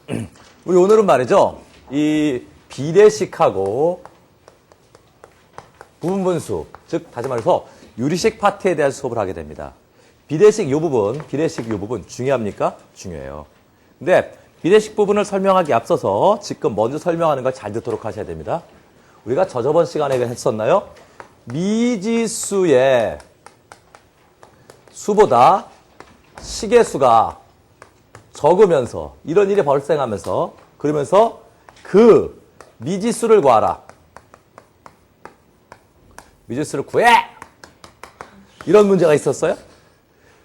우리 오늘은 말이죠. 이 비례식하고 부분분수, 즉 다시 말해서 유리식 파트에 대한 수업을 하게 됩니다. 비례식 요 부분 중요합니까? 중요해요. 근데 비례식 부분을 설명하기 앞서서 지금 먼저 설명하는 걸 잘 듣도록 하셔야 됩니다. 우리가 저번 시간에 했었나요? 미지수의 수보다 식의 수가 적으면서 이런 일이 발생하면서 그러면서 그 미지수를 구하라. 미지수를 구해! 이런 문제가 있었어요.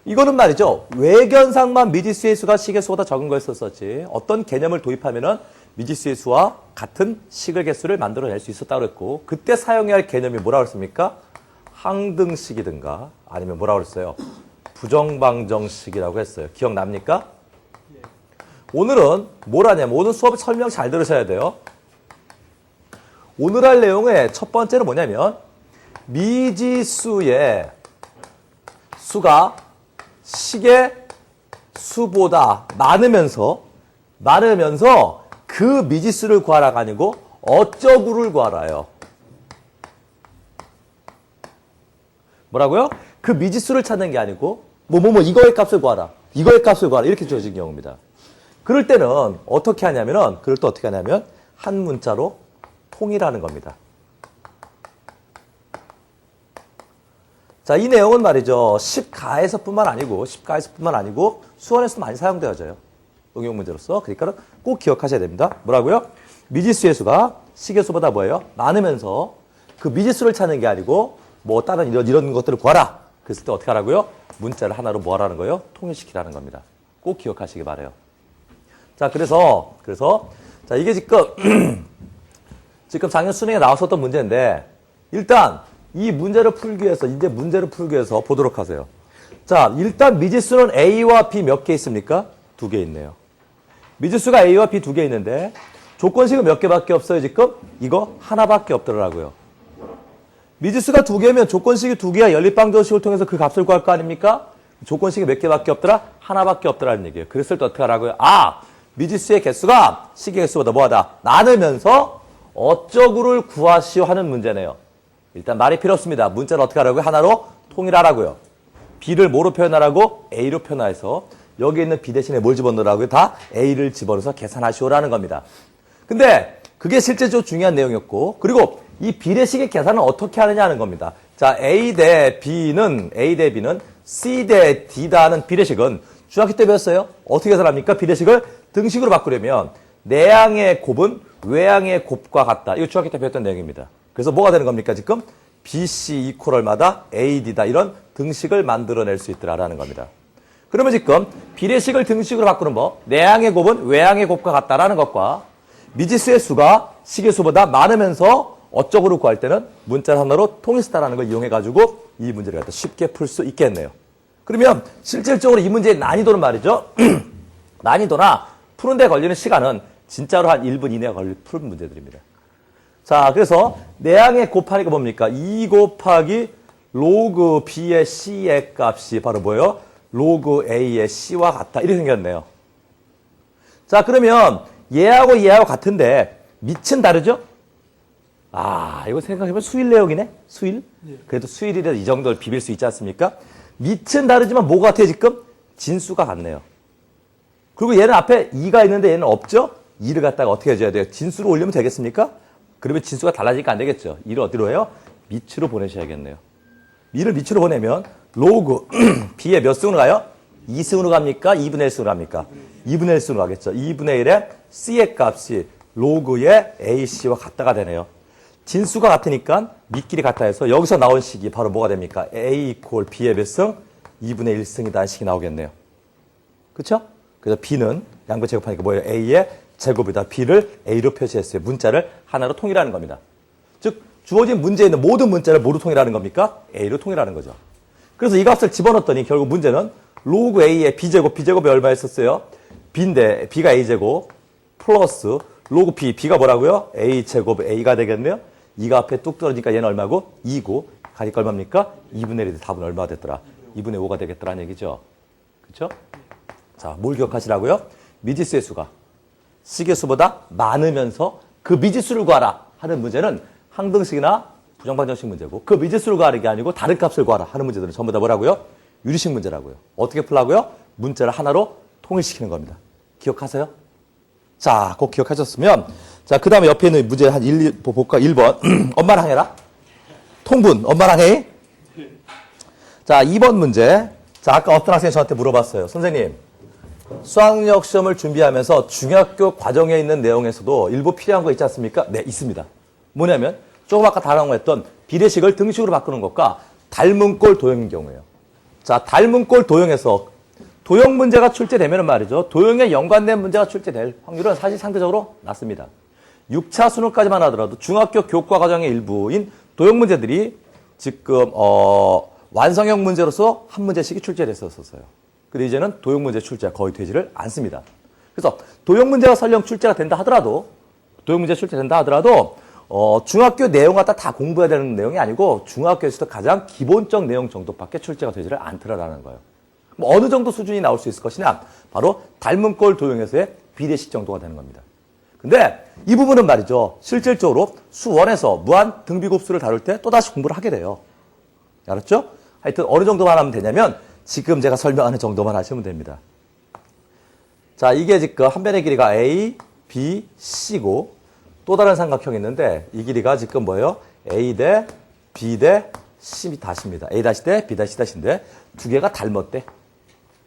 이거는 말이죠. 외견상만 미지수의 수가 식의 수보다 적은 거였었지. 어떤 개념을 도입하면은 미지수의 수와 같은 식의 개수를 만들어낼 수 있었다고 그랬고 그때 사용해야 할 개념이 뭐라고 했습니까? 항등식이든가 아니면 뭐라고 그랬어요? 부정방정식이라고 했어요. 기억납니까? 오늘은 뭘 하냐면 오늘 수업 설명 잘 들으셔야 돼요. 오늘 할 내용의 첫 번째는 뭐냐면 미지수의 수가 식의 수보다 많으면서 그 미지수를 구하라가 아니고 어쩌구를 구하라요. 뭐라고요? 그 미지수를 찾는 게 아니고 이거의 값을 구하라. 이거의 값을 구하라. 이렇게 주어진 경우입니다. 그럴 때는 어떻게 하냐면 한 문자로 통일하는 겁니다. 자, 이 내용은 말이죠. 10가에서뿐만 아니고 수원에서도 많이 사용되어져요. 응용 문제로서. 그러니까 꼭 기억하셔야 됩니다. 뭐라고요? 미지수의 수가 식의 수보다 뭐예요? 많으면서 그 미지수를 찾는 게 아니고 다른 이런 것들을 구하라. 그랬을 때 어떻게 하라고요? 문자를 하나로 뭐 하라는 거예요? 통일시키라는 겁니다. 꼭 기억하시기 바라요. 자, 그래서 자, 이게 지금 작년 수능에 나왔었던 문제인데 일단 이 문제를 풀기 위해서 보도록 하세요. 자, 일단 미지수는 A와 B 몇 개 있습니까? 2개 있네요. 미지수가 A와 B 2개 있는데 조건식은 몇 개밖에 없어요, 지금? 이거 하나밖에 없더라고요. 미지수가 2개면 조건식이 2개야 연립방정식을 통해서 그 값을 구할 거 아닙니까? 조건식이 몇 개밖에 없더라? 하나밖에 없더라는 얘기예요. 그랬을 때 어떻게 하라고요? 미지수의 개수가 식의 개수보다 뭐하다? 많으면서 어쩌구를 구하시오 하는 문제네요. 일단 말이 필요 없습니다. 문자를 어떻게 하라고요? 하나로 통일하라고요. B를 뭐로 표현하라고? A로 표현해서 여기 있는 B 대신에 뭘 집어넣으라고요? 다 A를 집어넣어서 계산하시오라는 겁니다. 근데 그게 실제적으로 중요한 내용이었고 그리고 이 비례식의 계산은 어떻게 하느냐 하는 겁니다. 자, A 대 B는 C 대 D다 하는 비례식은 중학교 때 배웠어요. 어떻게 계산합니까? 비례식을 등식으로 바꾸려면 내항의 곱은 외항의 곱과 같다. 이거 중학교 때 배웠던 내용입니다. 그래서 뭐가 되는 겁니까? 지금 BC 이퀄 얼마다 AD다. 이런 등식을 만들어낼 수 있더라라는 겁니다. 그러면 지금 비례식을 등식으로 바꾸는 내항의 곱은 외항의 곱과 같다라는 것과 미지수의 수가 식의 수보다 많으면서 어쩌구를 구할 때는 문자 하나로 통일시다라는 걸 이용해가지고 이 문제를 갖다 쉽게 풀 수 있겠네요. 그러면 실질적으로 이 문제의 난이도는 말이죠. 난이도나 푸는데 걸리는 시간은 진짜로 한 1분 이내에 푸는 문제들입니다. 자, 그래서 내항의 곱하니까 뭡니까? 2 곱하기 로그 B의 C의 값이 바로 뭐예요? 로그 A의 C와 같다. 이렇게 생겼네요. 자, 그러면 얘하고 같은데 밑은 다르죠? 이거 생각해보면 수일 내역이네? 수일? 그래도 수일이라도 이 정도를 비빌 수 있지 않습니까? 밑은 다르지만 뭐가 같아요, 지금? 진수가 같네요. 그리고 얘는 앞에 2가 있는데 얘는 없죠? 2를 갖다가 어떻게 해줘야 돼요? 진수로 올리면 되겠습니까? 그러면 진수가 달라지니까 안 되겠죠? 2를 어디로 해요? 밑으로 보내셔야겠네요. 2를 밑으로 보내면 로그 B의 몇 승으로 가요? 2승으로 갑니까? 2분의 1승으로 갑니까? 2분의 1승으로 가겠죠. 2분의 1의 C의 값이 로그의 AC와 같다가 되네요. 진수가 같으니까 밑길이 같아 해서 여기서 나온 식이 바로 뭐가 됩니까? A 이퀄 B의 몇 승? 2분의 1승이다 하는 식이 나오겠네요. 그렇죠? 그래서 B는 양변 제곱하니까 뭐예요? A의 제곱이다. B를 A로 표시했어요. 문자를 하나로 통일하는 겁니다. 즉 주어진 문제에 있는 모든 문자를 뭐로 통일하는 겁니까? A로 통일하는 거죠. 그래서 이 값을 집어넣었더니 결국 문제는 로그 A의 B제곱이 얼마였었어요? B인데 B가 A제곱 플러스 로그 B, B가 뭐라고요? A제곱 A가 되겠네요. 2가 앞에 뚝 떨어지니까 얘는 얼마고? 2고 가니까 얼마입니까? 2분의 1이 답은 얼마가 됐더라? 2분의 5가 되겠더라는 얘기죠. 그렇죠? 자, 뭘 기억하시라고요? 미지수의 수가 식의 수보다 많으면서 그 미지수를 구하라 하는 문제는 항등식이나 부정방정식 문제고 그 미지수를 구하는 게 아니고 다른 값을 구하라 하는 문제들은 전부 다 뭐라고요? 유리식 문제라고요. 어떻게 풀라고요? 문자를 하나로 통일시키는 겁니다. 기억하세요? 자, 꼭 기억하셨으면 자, 그 다음에 옆에 있는 문제 한 1, 볼까? 1번. 엄마랑 해라. 통분. 엄마랑 해. 자, 2번 문제. 자, 아까 어떤 학생이 저한테 물어봤어요. 선생님, 수학력 시험을 준비하면서 중학교 과정에 있는 내용에서도 일부 필요한 거 있지 않습니까? 네, 있습니다. 뭐냐면 조금 아까 다뤄했던 비례식을 등식으로 바꾸는 것과 닮은 꼴 도형인 경우예요. 자, 닮은 꼴 도형에서 도형 문제가 출제되면 말이죠. 도형에 연관된 문제가 출제될 확률은 사실 상대적으로 낮습니다. 6차 수능까지만 하더라도 중학교 교과 과정의 일부인 도형 문제들이 지금 완성형 문제로서 한 문제씩이 출제됐었어요. 근데 이제는 도형 문제 출제가 거의 되지를 않습니다. 그래서 도형 문제가 설령 출제가 된다 하더라도 중학교 내용 갖다 다 공부해야 되는 내용이 아니고 중학교에서도 가장 기본적 내용 정도밖에 출제가 되지를 않더라라는 거예요. 뭐 어느 정도 수준이 나올 수 있을 것이냐? 바로 닮은 꼴 도형에서의 비례식 정도가 되는 겁니다. 근데 이 부분은 말이죠. 실질적으로 수원에서 무한 등비급수를 다룰 때 또다시 공부를 하게 돼요. 알았죠? 하여튼 어느 정도만 하면 되냐면 지금 제가 설명하는 정도만 하시면 됩니다. 자, 이게 지금 한 변의 길이가 A, B, C고 또 다른 삼각형이 있는데 이 길이가 지금 뭐예요? A 대 B 대 C 다시입니다. A 다시 대 B 다시 다시인데 두 개가 닮았대.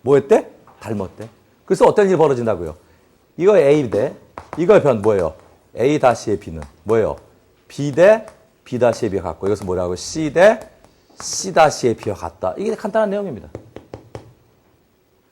뭐 했대? 닮았대. 그래서 어떤 일이 벌어진다고요? 이거 A 대 이거의 변 뭐예요? A 다시의 B는 뭐예요? B 대 B 다시의 B가 같고 이것은 뭐라고요? C 대 C 다시의 B와 같다. 이게 간단한 내용입니다.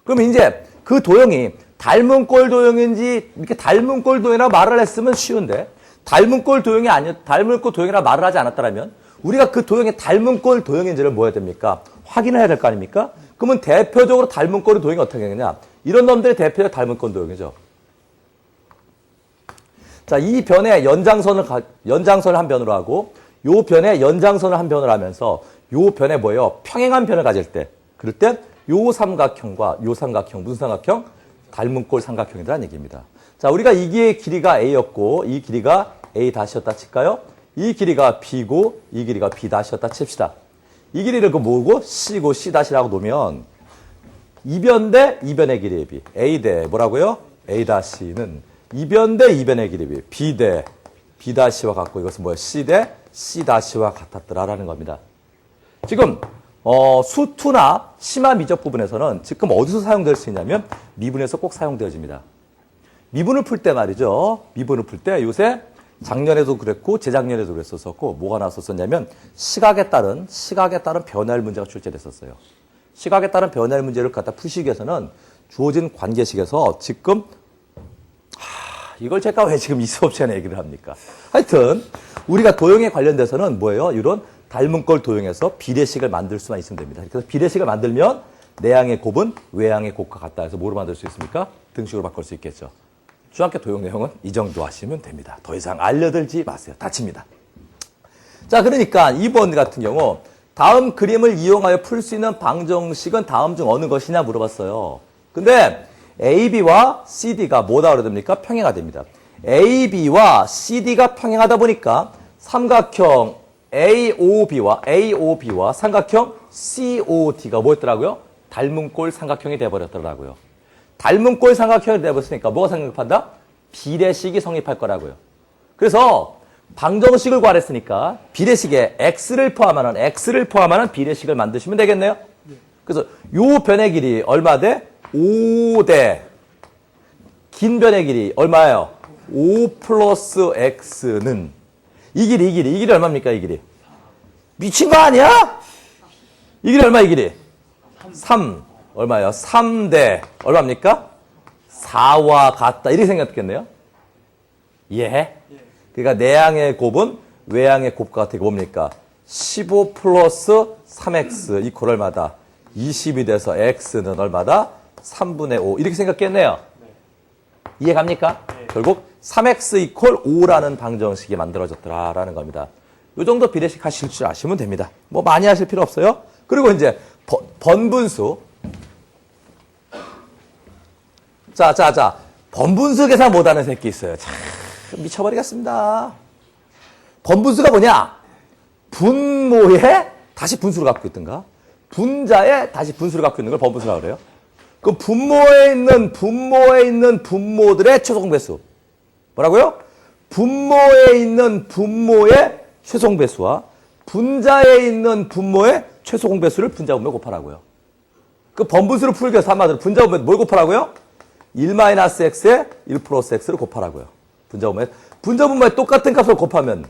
그럼 이제 그 도형이 닮은 꼴 도형인지 이렇게 닮은 꼴 도형이라 말을 했으면 쉬운데 닮은 꼴 도형이 닮은 꼴 도형이라 말을 하지 않았다면 우리가 그 도형이 닮은 꼴 도형인지를 뭐 해야 됩니까? 확인을 해야 될 거 아닙니까? 그러면 대표적으로 닮은 꼴의 도형이 어떻게 되느냐? 이런 놈들이 대표적 닮은 꼴 도형이죠. 자, 이 변의 연장선을 한 변으로 하고 요 변의 연장선을 한 변으로 하면서 요 변에 뭐예요? 평행한 변을 가질 때 그럴 때 요 삼각형과 요 삼각형 무슨 삼각형? 닮은 꼴 삼각형이라는 얘기입니다. 자, 우리가 이 길이가 A였고 이 길이가 A 다시였다 칠까요? 이 길이가 B고 이 길이가 B 다시였다 칩시다. 이 길이를 그 뭐고? C고 C 다시라고 놓으면 이변 대 이변의 길이의 B. A 대 뭐라고요? A 다시는 이변 대 이변의 길이의 B. B 대 B 다시와 같고 이것은 뭐예요? C 대 C 다시와 같았더라라는 겁니다. 지금 수투나 심화 미적 부분에서는 지금 어디서 사용될 수 있냐면 미분에서 꼭 사용되어집니다. 미분을 풀 때 말이죠. 미분을 풀 때 요새 작년에도 그랬고 재작년에도 그랬었고 뭐가 나왔었냐면 시각에 따른 변화율 문제가 출제됐었어요. 시각에 따른 변화율 문제를 갖다 푸시기 위해서는 주어진 관계식에서 지금 이걸 제가 왜 지금 이 수업 시간에 얘기를 합니까? 하여튼 우리가 도형에 관련돼서는 뭐예요? 이런 닮은 꼴 도형에서 비례식을 만들 수만 있으면 됩니다. 그래서 비례식을 만들면 내항의 곱은 외항의 곱과 같다 해서 뭐로 만들 수 있습니까? 등식으로 바꿀 수 있겠죠. 중학교 도형 내용은 이 정도 하시면 됩니다. 더 이상 알려들지 마세요. 다칩니다. 자, 그러니까 2번 같은 경우 다음 그림을 이용하여 풀 수 있는 방정식은 다음 중 어느 것이냐 물어봤어요. 근데 AB와 CD가 뭐다 그래야 됩니까? 평행화 됩니다. AB와 CD가 평행하다 보니까 삼각형 AOB와 삼각형 COD가 뭐였더라고요? 닮은 꼴 삼각형이 돼버렸더라고요. 닮은 꼴 삼각형이 돼버렸으니까 뭐가 성립한다? 비례식이 성립할 거라고요. 그래서 방정식을 구하랬으니까 비례식에 x를 포함하는 비례식을 만드시면 되겠네요. 그래서 요 변의 길이 얼마 대? 5대 긴 변의 길이 얼마예요? 5 플러스 x는 이 길이 얼마입니까? 이 길이 미친 거 아니야? 이 길이 얼마? 이 길이 3 얼마예요? 3대 얼마입니까? 4와 같다 이렇게 생각했겠네요. 예? 그러니까 내항의 곱은 외항의 곱과 같은 게 뭡니까? 15 플러스 3x 이퀄 얼마다? 20이 돼서 x는 얼마다? 3분의 5 이렇게 생각했네요. 이해 갑니까? 결국 3x 이퀄 5라는 방정식이 만들어졌더라라는 겁니다. 이 정도 비례식 하실 줄 아시면 됩니다. 뭐 많이 하실 필요 없어요. 그리고 이제 번분수. 자. 번분수 계산 못하는 새끼 있어요. 참 미쳐버리겠습니다. 번분수가 뭐냐? 분모에 다시 분수를 갖고 있든가 분자에 다시 분수를 갖고 있는 걸 번분수라고 그래요. 그 분모에 있는 분모들의 최종 배수. 뭐라고요? 분모에 있는 분모의 최종 배수와 분자에 있는 분모의 최소 공배수를 분자분모에 곱하라고요. 그 번분수를 풀기 위해서 한마디로 분자분모에 뭘 곱하라고요? 1-x에 1 플러스 x를 곱하라고요. 분자분모에 똑같은 값을 곱하면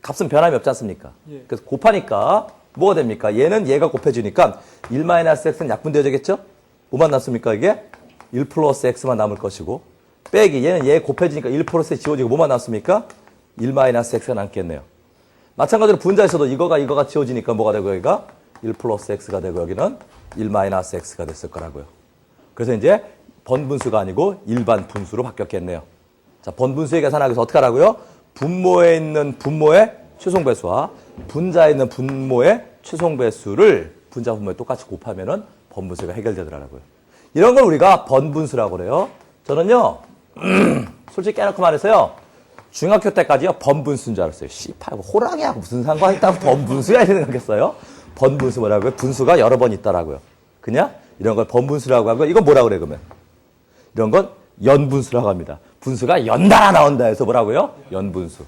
값은 변함이 없지 않습니까? 예. 그래서 곱하니까 뭐가 됩니까? 얘는 얘가 곱해지니까 1-x는 약분되어지겠죠? 뭐만 남습니까 이게? 1 플러스 x만 남을 것이고 빼기 얘는 얘 곱해지니까 1 플러스 x 지워지고 뭐만 남습니까? 1-x가 남겠네요. 마찬가지로 분자에서도 이거가 지워지니까 뭐가 되고 여기가 1 플러스 x가 되고 여기는 1-x가 됐을 거라고요. 그래서 이제 번분수가 아니고 일반 분수로 바뀌었겠네요. 자, 번분수의 계산하기 위해서 어떻게 하라고요? 분모에 있는 분모의 최송배수와 분자에 있는 분모의 최송배수를 분자 분모에 똑같이 곱하면은 번분수가 해결되더라고요. 이런 걸 우리가 번분수라고 그래요. 저는요, 솔직히 깨놓고 말해서요, 중학교 때까지요, 번분수인 줄 알았어요. 씨발, 호랑이하고 무슨 상관이 있다고 번분수야? 이렇게 생각했어요. 번분수 뭐라고요? 분수가 여러 번 있다라고요. 그냥 이런 걸 번분수라고 하고, 이건 뭐라고 그래, 그러면? 이런 건 연분수라고 합니다. 분수가 연달아 나온다 해서 뭐라고요? 연분수.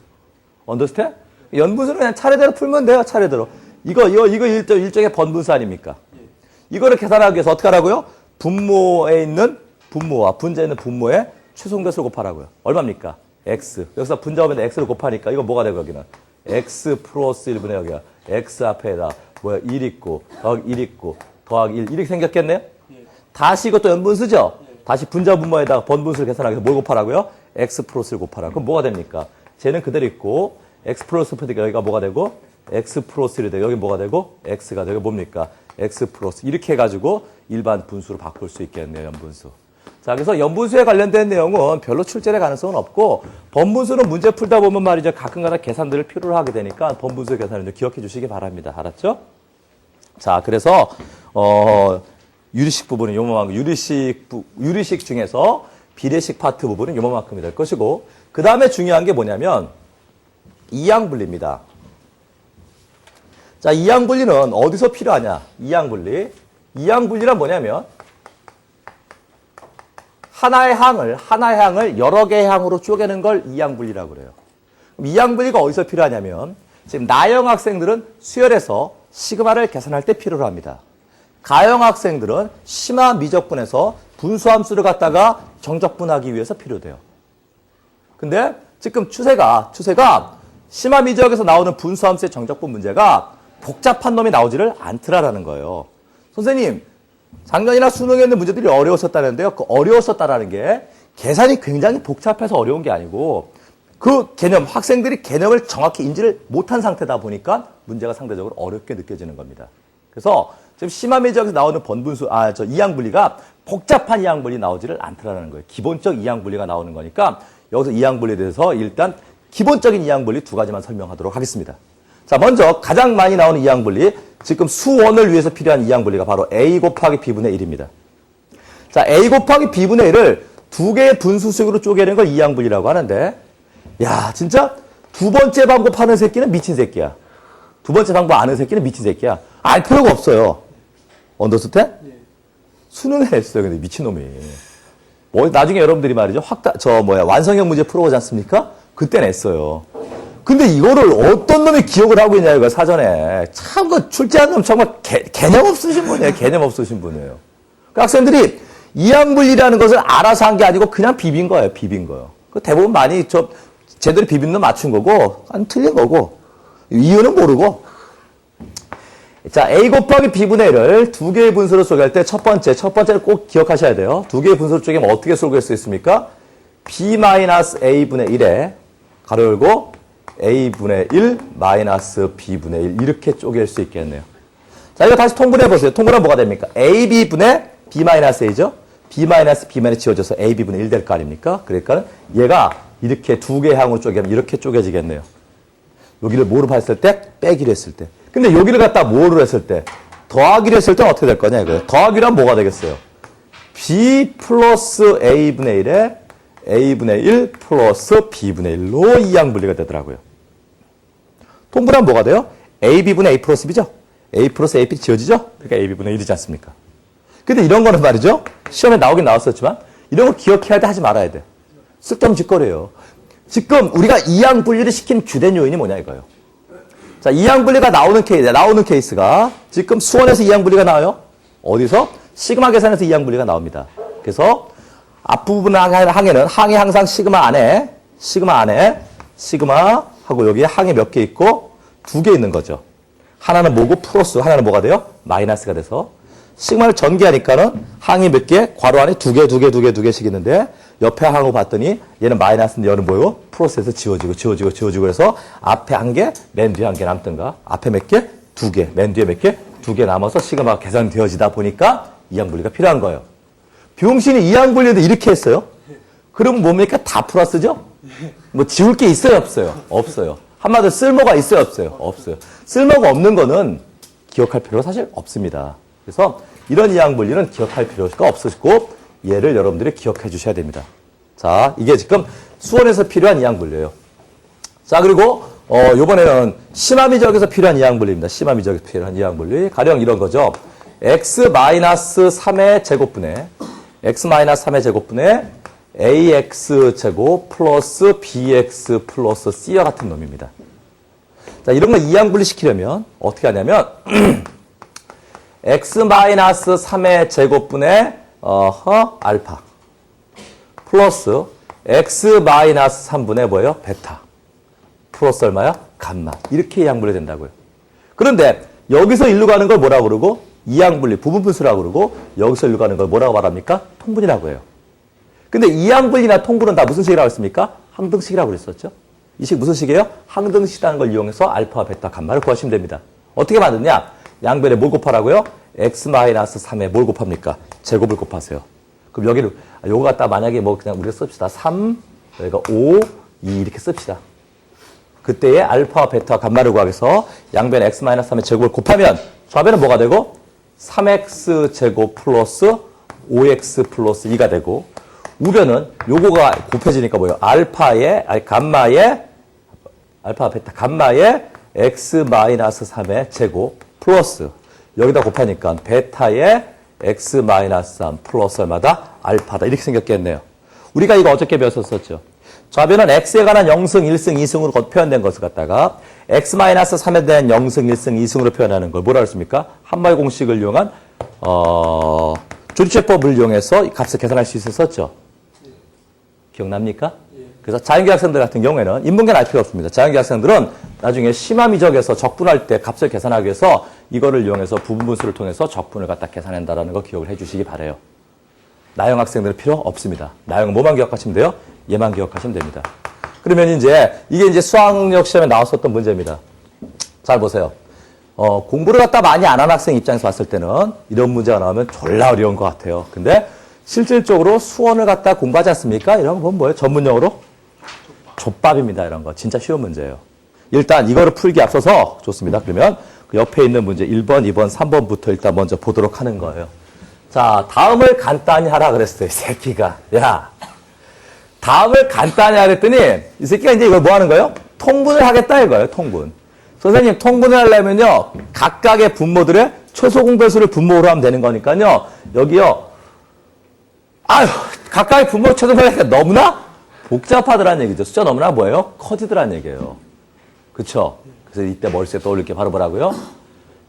언더스탠? 연분수는 그냥 차례대로 풀면 돼요, 차례대로. 이거 일종의 번분수 아닙니까? 이거를 계산하기 위해서 어떻게 하라고요? 분모에 있는 분모와 분자에 있는 분모의 최소배수를 곱하라고요. 얼마입니까? x. 여기서 분자하면 x를 곱하니까 이거 뭐가 되고 여기는? x 플러스 1분의 여기가 x 앞에다 1 있고 더하기 1 있고 더하기 1 이렇게 생겼겠네요? 다시 이것도 연분수죠? 다시 분자 분모에다가 번분수를 계산하기 위해서 뭘 곱하라고요? x 플러스를 곱하라고. 그럼 뭐가 됩니까? 쟤는 그대로 있고 x 플러스 곱하니까 여기가 뭐가 되고 x 플러스 1이 되고 여기 뭐가 되고 x가 되고 뭡니까? x 플러스 이렇게 해가지고 일반 분수로 바꿀 수 있겠네요. 연분수. 자, 그래서 연분수에 관련된 내용은 별로 출제될 가능성은 없고 번분수는 문제 풀다 보면 말이죠. 가끔가다 계산들을 필요로 하게 되니까 번분수의 계산을 기억해 주시기 바랍니다. 알았죠? 자, 그래서 유리식 부분은 요만큼, 유리식 중에서 비례식 파트 부분은 요만큼이 될 것이고 그 다음에 중요한 게 뭐냐면 이항분리입니다. 자, 이항분리는 어디서 필요하냐? 이항분리. 이항분리란 뭐냐면 하나의 항을 여러 개의 항으로 쪼개는 걸 이항분리라고 그래요. 그럼 이항분리가 어디서 필요하냐면 지금 나형 학생들은 수열에서 시그마를 계산할 때 필요로 합니다. 가형 학생들은 심화 미적분에서 분수함수를 갖다가 정적분하기 위해서 필요돼요. 근데 지금 추세가 심화 미적에서 나오는 분수함수의 정적분 문제가 복잡한 놈이 나오지를 않더라라는 거예요. 선생님, 작년이나 수능에 있는 문제들이 어려웠었다는데요. 그 어려웠었다라는 게 계산이 굉장히 복잡해서 어려운 게 아니고 그 개념, 학생들이 개념을 정확히 인지를 못한 상태다 보니까 문제가 상대적으로 어렵게 느껴지는 겁니다. 그래서 지금 심화 미적에서 나오는 이항분리가 복잡한 이항분리 나오지를 않더라는 거예요. 기본적 이항분리가 나오는 거니까 여기서 이항분리에 대해서 일단 기본적인 이항분리 두 가지만 설명하도록 하겠습니다. 자, 먼저 가장 많이 나오는 이항분리, 지금 수원을 위해서 필요한 이항분리가 바로 a 곱하기 b분의 1입니다. 자, a 곱하기 b분의 1을 두 개의 분수식으로 쪼개는 걸 이항분리라고 하는데 야, 진짜 두 번째 방법 하는 새끼는 미친 새끼야. 두 번째 방법 아는 새끼는 미친 새끼야. 알 필요가 없어요. 언더스탠? 수능에 했어요. 근데 미친놈이. 나중에 여러분들이 말이죠. 완성형 문제 풀어보지 않습니까? 그때 냈어요. 근데 이거를 어떤 놈이 기억을 하고 있냐, 이거 사전에. 참, 출제한 놈 정말 개념 없으신 분이에요. 개념 없으신 분이에요. 그 학생들이 이항분리라는 것을 알아서 한 게 아니고 그냥 비빈 거예요. 그 대부분 많이 제대로 비빈 놈 맞춘 거고, 아니, 틀린 거고, 이유는 모르고. 자, a 곱하기 b분의 1을 두 개의 분수로 쪼갤 때 첫 번째를 꼭 기억하셔야 돼요. 두 개의 분수로 쪼개면 어떻게 쪼갤 수 있습니까? b-a분의 1에 가로 열고 a분의 1 마이너스 b분의 1 이렇게 쪼갤 수 있겠네요. 자, 이거 다시 통분해 보세요. 통분하면 뭐가 됩니까? ab분의 b 마이너스 a죠? b 마이너스 b만이 지워져서 ab분의 1 될 거 아닙니까? 그러니까 얘가 이렇게 두 개의 항으로 쪼개면 이렇게 쪼개지겠네요. 여기를 뭐로 했을 때? 빼기로 했을 때. 근데 여기를 갖다 뭐로 했을 때? 더하기로 했을 때는 어떻게 될 거냐, 이거예요. 더하기로 하면 뭐가 되겠어요? B 플러스 A분의 1에 A분의 1 플러스 B분의 1로 이항분리가 되더라고요. 통분하면 뭐가 돼요? AB분의 A 플러스 B죠? A 플러스 AP 지워지죠? 그러니까 AB분의 1이지 않습니까? 근데 이런 거는 말이죠. 시험에 나오긴 나왔었지만 이런 거 기억해야 돼, 하지 말아야 돼. 쓸데없는 짓거리예요. 지금 우리가 이항분리를 시킨 주된 요인이 뭐냐 이거예요. 자, 이항분리가 나오는 케이스가 지금 수원에서 이항분리가 나와요. 어디서? 시그마 계산에서 이항분리가 나옵니다. 그래서 앞부분 항에는 항이 항상 시그마 안에 시그마하고 여기에 항이 몇 개 있고 2개 있는 거죠. 하나는 뭐고 플러스, 하나는 뭐가 돼요? 마이너스가 돼서 시그마를 전개하니까는 항이 몇 개? 괄호 안에 2개씩 있는데 옆에 항을 봤더니 얘는 마이너스인데 얘는 뭐예요? 플러스에서 지워지고 해서 앞에 한 개, 맨 뒤에 한 개 남던가. 앞에 몇 개? 2개. 맨 뒤에 몇 개? 2개 남아서 시그마가 계산되어지다 보니까 이항분리가 필요한 거예요. 비용신이 이항분리도 이렇게 했어요. 그러면 뭡니까? 다 플러스죠? 뭐 지울 게 있어요? 없어요? 없어요. 한마디로 쓸모가 있어요? 없어요? 없어요. 쓸모가 없는 거는 기억할 필요가 사실 없습니다. 그래서 이런 이항분리는 기억할 필요가 없으시고 얘를 여러분들이 기억해 주셔야 됩니다. 자, 이게 지금 수원에서 필요한 이항분리예요. 자, 그리고 요번에는 심화미적에서 필요한 이항분리입니다. 심화미적에서 필요한 이항분리. 가령 이런 거죠. x-3의 제곱분의 x-3의 제곱분의 ax제곱 플러스 bx 플러스 c와 같은 놈입니다. 자, 이런 거 이항분리 시키려면 어떻게 하냐면 x-3의 제곱분의 알파 플러스 x-3분의 뭐예요? 베타 플러스 얼마야? 감마. 이렇게 이항분리 된다고요. 그런데 여기서 일로 가는 걸 뭐라고 그러고? 이항분리, 부분분수라고 그러고 여기서 일로 가는 걸 뭐라고 말합니까? 통분이라고 해요. 근데 이항분리나 통분은 다 무슨 식이라고 했습니까? 항등식이라고 그랬었죠. 이 식 무슨 식이에요? 항등식이라는 걸 이용해서 알파와 베타, 감마를 구하시면 됩니다. 어떻게 만드냐? 양변에 뭘 곱하라고요? x-3에 뭘 곱합니까? 제곱을 곱하세요. 그럼 여기를 요거 갖다 만약에 뭐 그냥 우리가 씁시다. 3, 여기가 5, 2 이렇게 씁시다. 그때의 알파와 베타와 감마를 구하해서 양변 x-3의 제곱을 곱하면 좌변은 뭐가 되고? 3x 제곱 플러스 5x 플러스 2가 되고 우변은 요거가 곱해지니까 뭐예요? 감마의 알파 베타 감마의 x-3의 제곱 플러스 여기다 곱하니까 베타의 x-3 플러스 얼마다? 알파다. 이렇게 생겼겠네요. 우리가 이거 어저께 배웠었죠. 좌변은 x에 관한 0승, 1승, 2승으로 표현된 것을 갖다가 x-3에 대한 0승, 1승, 2승으로 표현하는 걸 뭐라 그랬습니까? 한마의 공식을 이용한 조립제법을 이용해서 이 값을 계산할 수 있었죠. 기억납니까? 그래서 자연계 학생들 같은 경우에는 인문계는 알 필요 없습니다. 자연계 학생들은 나중에 심화미적에서 적분할 때 값을 계산하기 위해서 이거를 이용해서 부분분수를 통해서 적분을 갖다 계산한다는 거 기억을 해주시기 바라요. 나영 학생들은 필요 없습니다. 나영은 뭐만 기억하시면 돼요? 얘만 기억하시면 됩니다. 그러면 이게 이제 수학력 시험에 나왔었던 문제입니다. 잘 보세요. 공부를 갖다 많이 안 한 학생 입장에서 봤을 때는 이런 문제가 나오면 졸라 어려운 것 같아요. 근데 실질적으로 수원을 갖다 공부하지 않습니까? 이런 건 뭐예요? 전문용어로? 족밥입니다. 이런 거. 진짜 쉬운 문제예요. 일단 이거를 풀기 앞서서 좋습니다. 그러면 그 옆에 있는 문제 1번, 2번, 3번부터 일단 먼저 보도록 하는 거예요. 자, 다음을 간단히 하라 그랬어요. 이 새끼가. 야, 다음을 간단히 하랬더니 이 새끼가 이제 이걸 뭐 하는 거예요? 통분을 하겠다 이거예요. 통분. 선생님, 통분을 하려면요. 각각의 분모들의 최소 공배수를 분모로 하면 되는 거니까요. 여기요. 아유, 각각의 분모 최소 공배수가 너무나 복잡하더란 얘기죠. 숫자 너무나 뭐예요? 커지더란 얘기예요. 그쵸? 그래서 이때 머릿속에 떠올릴 게 바로 뭐라고요?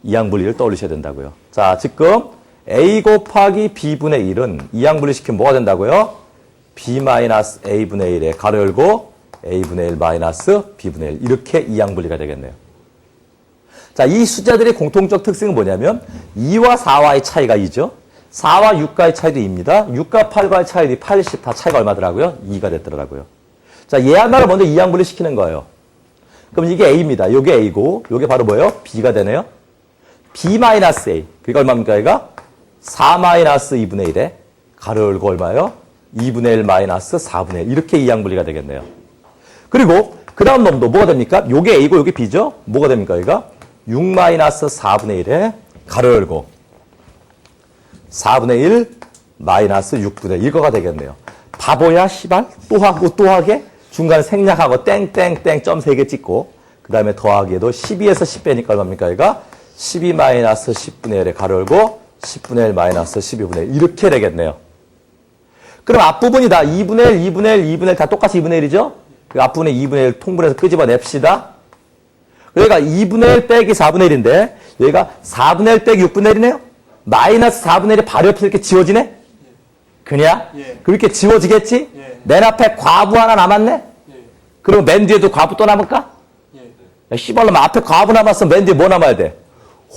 이항분리를 떠올리셔야 된다고요. 자, 지금 a 곱하기 b분의 1은 이항분리 시키면 뭐가 된다고요? b-a분의 1에 가로 열고 a분의 1 마이너스 b분의 1 이렇게 이항분리가 되겠네요. 자, 이 숫자들의 공통적 특징은 뭐냐면 2와 4와의 차이가 2죠. 4와 6과의 차이도 2입니다. 6과 8과의 차이도 80, 다 차이가 얼마더라고요? 2가 됐더라고요. 자, 얘 하나를 먼저 이항분리 시키는 거예요. 그럼 이게 a입니다. 이게 a고 이게 바로 뭐예요? b가 되네요. b-a. 그게 얼마입니까? 얘가 4-2분의 1에 가로 열고 얼마예요? 2분의 1 마이너스 4분의 1 이렇게 이항분리가 되겠네요. 그리고 그 다음 놈도 뭐가 됩니까? 요게 a고 요게 b죠? 뭐가 됩니까? 얘가 6 마이너스 4분의 1에 가로 열고 4분의 1 마이너스 6분의 1거가 되겠네요. 바보야 시발? 또 하고 또 하게? 중간에 생략하고 땡땡땡 점 3개 찍고 그 다음에 더하기에도 12에서 10 빼니까 얼마입니까? 얘가 12 마이너스 10분의 1에 가로 열고 10분의 1 마이너스 12분의 1 이렇게 되겠네요. 그럼 앞부분이 다 2분의 1, 2분의 1, 2분의 1 다 똑같이 2분의 1이죠? 그 앞부분에 2분의 1 통분해서 끄집어냅시다. 여기가 2분의 1 빼기 4분의 1인데 여기가 4분의 1 빼기 6분의 1이네요? 마이너스 4분의 1이 바로 옆에 이렇게 지워지네? 그냥? 예. 그렇게 지워지겠지? 예. 맨 앞에 과부 하나 남았네? 예. 그럼 맨 뒤에도 과부 또 남을까? 예. 야, 씨발놈 앞에 과부 남았으면 맨 뒤에 뭐 남아야 돼?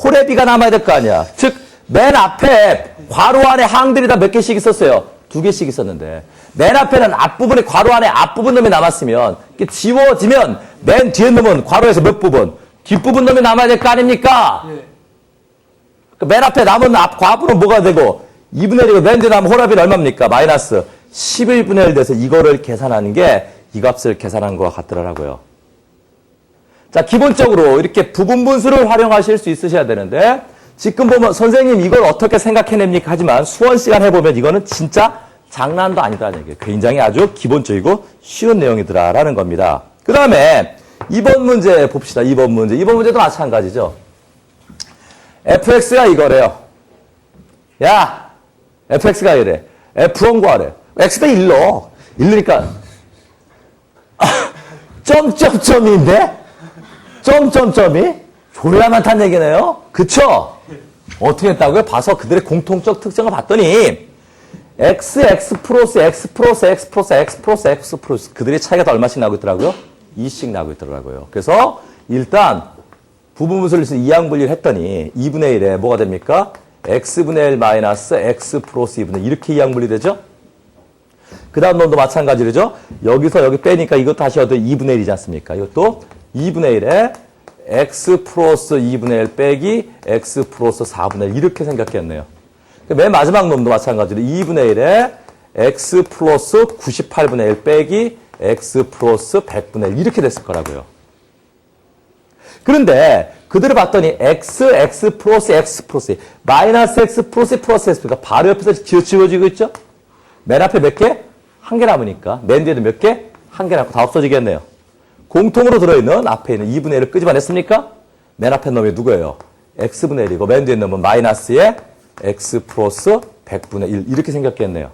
호래비가 남아야 될 거 아니야. 즉, 맨 앞에 괄호 안에 항들이 다 몇 개씩 있었어요? 2개씩 있었는데 맨 앞에는 앞부분에 괄호 안에 앞부분 놈이 남았으면 이게 지워지면 맨 뒤에 놈은 괄호에서 몇 부분? 뒷부분 놈이 남아야 될 거 아닙니까? 예. 맨 앞에 남은 앞 과부는 뭐가 되고 2분의 1이고 맨 뒤에 남은 호라비는 얼마입니까? 마이너스 11분의 1 돼서 이거를 계산하는 게 이 값을 계산한 거와 같더라고요. 자, 기본적으로 이렇게 부분분수를 활용하실 수 있으셔야 되는데 지금 보면 선생님 이걸 어떻게 생각해냅니까? 하지만 수원 시간 해보면 이거는 진짜 장난도 아니다라는 얘기예요. 굉장히 아주 기본적이고 쉬운 내용이더라라는 겁니다. 그 다음에 2번 문제 봅시다. 2번 문제. 2번 문제도 마찬가지죠. fx가 이거래요. 야, fx가 이래. f1 구하래. x가 1로. 1로니까 점점점인데? 점점점이? 졸라 많다는 얘기네요. 그쵸? 어떻게 했다고요? 봐서 그들의 공통적 특징을 봤더니 x 플러스 x 플러스 x 플러스 x 플러스 x 플러스 그들의 차이가 다 얼마씩 나고 있더라고요? 2씩 나고 있더라고요. 그래서 일단 부분분수를 2항 분리를 했더니 2분의 1에 뭐가 됩니까? x분의 1 마이너스 x 플러스 2분의 1 이렇게 2항 분리되죠? 그 다음 놈도 마찬가지로죠? 여기서 여기 빼니까 이것 다시 얻어 2분의 1이지 않습니까? 이것도 2분의 1에 x 플러스 2분의 1 빼기 x 플러스 4분의 1 이렇게 생각했네요. 맨 마지막 놈도 마찬가지로 2분의 1에 x 플러스 98분의 1 빼기 x 플러스 100분의 1 이렇게 됐을 거라고요. 그런데 그들을 봤더니 x 플러스 x 플러스 마이너스 x 플러스 플러스 x가 바로 옆에서 지워지고 있죠? 맨 앞에 몇 개? 한 개 남으니까 맨 뒤에도 몇 개? 한 개 남고 다 없어지겠네요. 공통으로 들어있는 앞에 있는 2분의 1을 끄집어냈습니까? 맨 앞에 놈이 누구예요? x분의 1이고 맨 뒤에 놈은 마이너스에 x 플러스 100분의 1 이렇게 생겼겠네요.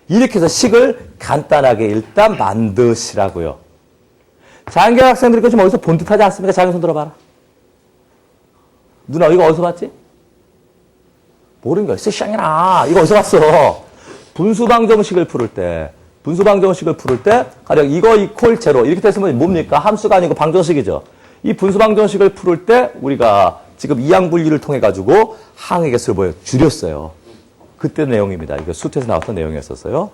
이렇게 해서 식을 간단하게 일단 만드시라고요. 자연계열 학생들이 좀 어디서 본 듯하지 않습니까? 자기 손 들어봐라. 누나 이거 어디서 봤지? 모르는 거 있어. 샹이나 이거 어디서 봤어? 분수방정식을 풀을 때 가령 이거 이퀄 제로 이렇게 됐으면 뭡니까? 함수가 아니고 방정식이죠. 이 분수방정식을 풀을 때 우리가 지금 이항 분리를 통해 가지고 항의 개수를 뭐예요? 줄였어요. 그때 내용입니다. 이거 수트에서 나왔던 내용이었었어요.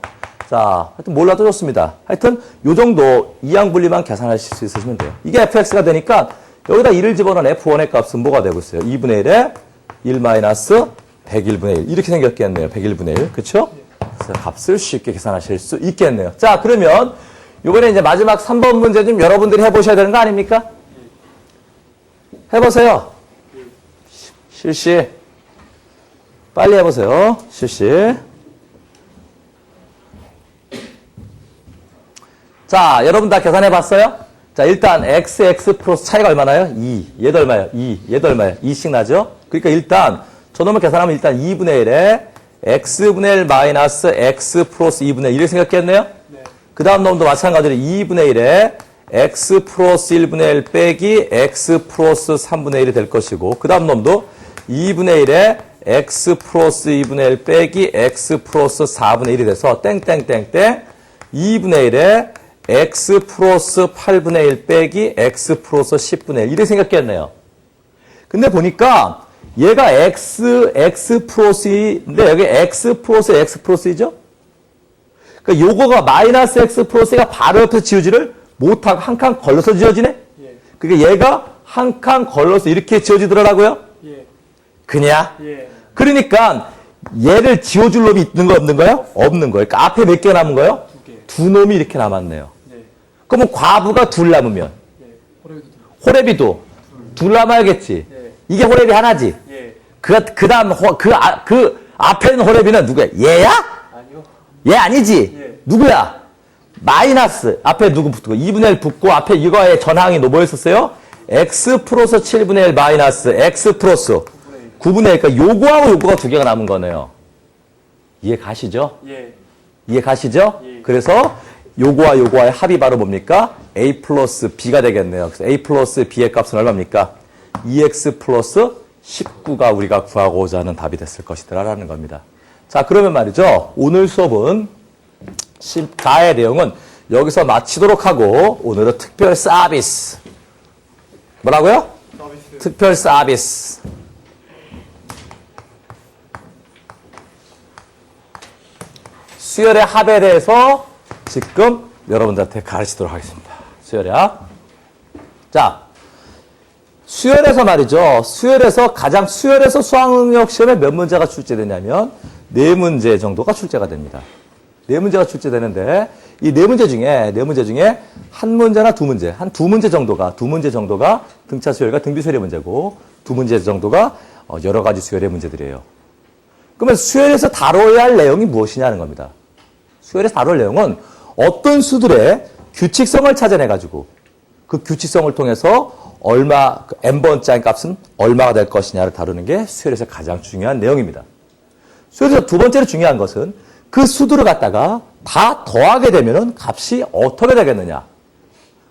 자, 하여튼 몰라도 좋습니다. 하여튼 요 정도 이항 분리만 계산하실 수 있으시면 돼요. 이게 fx가 되니까 여기다 1을 집어넣은 f1의 값은 뭐가 되고 있어요? 2분의 1에 1 마이너스 101분의 1 이렇게 생겼겠네요. 101분의 1. 그쵸? 그래서 값을 쉽게 계산하실 수 있겠네요. 자, 그러면 요번에 이제 마지막 3번 문제 좀 여러분들이 해보셔야 되는 거 아닙니까? 해보세요. 실시. 빨리 해보세요. 실시. 자, 여러분 다 계산해봤어요? 자, 일단 x 플러스 차이가 얼마나요? 2. 얘도 얼마예요? 2. 얘도 얼마예요? 2씩 나죠? 그러니까 일단 저놈을 계산하면 일단 2분의 1에 x분의 1 마이너스 x 플러스 2분의 1 이렇게 생겼겠네요? 네. 그 다음 놈도 마찬가지로 2분의 1에 x 플러스 1분의 1 빼기 x 플러스 3분의 1이 될 것이고 그 다음 놈도 2분의 1에 x 플러스 2분의 1 빼기 x 플러스 4분의 1이 돼서 땡땡땡땡 2분의 1에 x 플러스 8분의 1 빼기 x 플러스 10분의 1 이렇게 생겼겠네요. 근데 보니까 얘가 x 플러스인데 여기 x 플러스이죠? 그러니까 요거가 마이너스 x 플러스가 바로 옆에서 지우지를 못하고 한 칸 걸러서 지워지네? 예. 그러니까 얘가 한 칸 걸러서 이렇게 지워지더라고요? 예. 그냥? 예. 그러니까 얘를 지워줄 놈이 있는 거 없는 거예요? 없는 거예요. 그러니까 앞에 몇 개 남은 거예요? 두 놈이 이렇게 남았네요. 예. 그러면 과부가 둘 남으면? 예. 호래비도 둘 남아야겠지. 예. 이게 호래비 하나지. 예. 그 다음, 그 앞에 있는 호래비는 누구야? 얘야? 아니요. 얘 아니지? 예. 누구야? 마이너스. 앞에 누구 붙고 2분의 1 붙고 앞에 이거의 전항이 뭐였었어요? x 플러스 7분의 1 마이너스 x 플러스 9분의 1. 그러니까 요거하고 요거가 두 개가 남은 거네요. 이해 가시죠? 예. 이해 가시죠? 예. 그래서 요거와 요거와의 합이 바로 뭡니까? a 플러스 b가 되겠네요. 그래서 a 플러스 b의 값은 얼마입니까? 2x 플러스 19가 우리가 구하고자 하는 답이 됐을 것이더라라는 겁니다. 자, 그러면 말이죠. 오늘 수업은 14의 내용은 여기서 마치도록 하고 오늘은 특별 서비스. 뭐라고요? 서비스. 특별 서비스. 수열의 합에 대해서 지금 여러분들한테 가르치도록 하겠습니다. 수열의 합. 자, 수열에서 말이죠. 수열에서 수학능력 시험에 몇 문제가 출제되냐면 4문제 정도가 출제가 됩니다. 4문제가 출제되는데 이 4문제 중에 한 문제나 두 문제, 한 2문제 정도가 등차 수열과 등비 수열의 문제고 2문제 정도가 여러 가지 수열의 문제들이에요. 그러면 수열에서 다뤄야 할 내용이 무엇이냐는 겁니다. 수열에서 다룰 내용은 어떤 수들의 규칙성을 찾아내가지고 그 규칙성을 통해서 n번짜리 값은 얼마가 될 것이냐를 다루는 게 수열에서 가장 중요한 내용입니다. 수열에서 두 번째로 중요한 것은 그 수들을 갖다가 다 더하게 되면은 값이 어떻게 되겠느냐.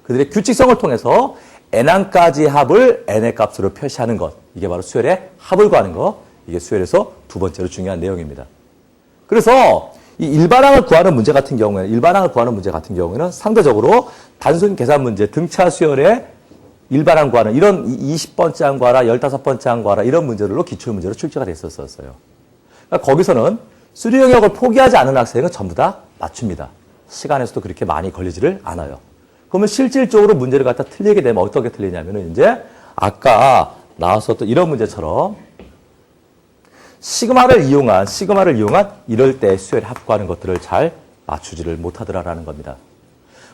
그들의 규칙성을 통해서 n항까지 합을 n의 값으로 표시하는 것. 이게 바로 수열의 합을 구하는 것. 이게 수열에서 두 번째로 중요한 내용입니다. 그래서 이 일반항을 구하는 문제 같은 경우에는 상대적으로 단순 계산 문제, 등차 수열의 일반항 구하는 이런 20번째 항 구하라, 15번째 항 구하라 이런 문제들로 기출문제로 출제가 됐었어요. 그러니까 거기서는 수리 영역을 포기하지 않은 학생은 전부 다 맞춥니다. 시간에서도 그렇게 많이 걸리지를 않아요. 그러면 실질적으로 문제를 갖다 틀리게 되면 어떻게 틀리냐면은 이제 아까 나왔었던 이런 문제처럼 시그마를 이용한 이럴 때 수열의 합 구하는 것들을 잘 맞추지를 못하더라라는 겁니다.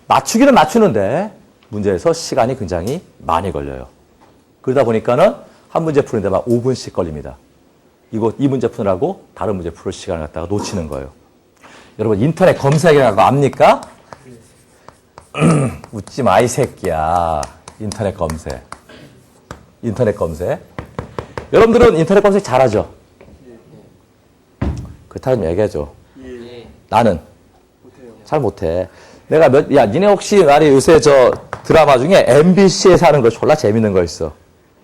맞추기는 맞추는데 문제에서 시간이 굉장히 많이 걸려요. 그러다 보니까는 한 문제 푸는데 막 5분씩 걸립니다. 이 문제 푸느라고 다른 문제 풀 시간을 갖다가 놓치는 거예요. 여러분 인터넷 검색이라는 거 압니까? 웃지 마 이 새끼야. 인터넷 검색. 여러분들은 인터넷 검색 잘하죠? 그렇다면 얘기해줘. 예. 나는 못해요. 잘 못해. 내가 니네 혹시 말이 요새 저 드라마 중에 MBC에서 하는 거 졸라 재밌는 거 있어.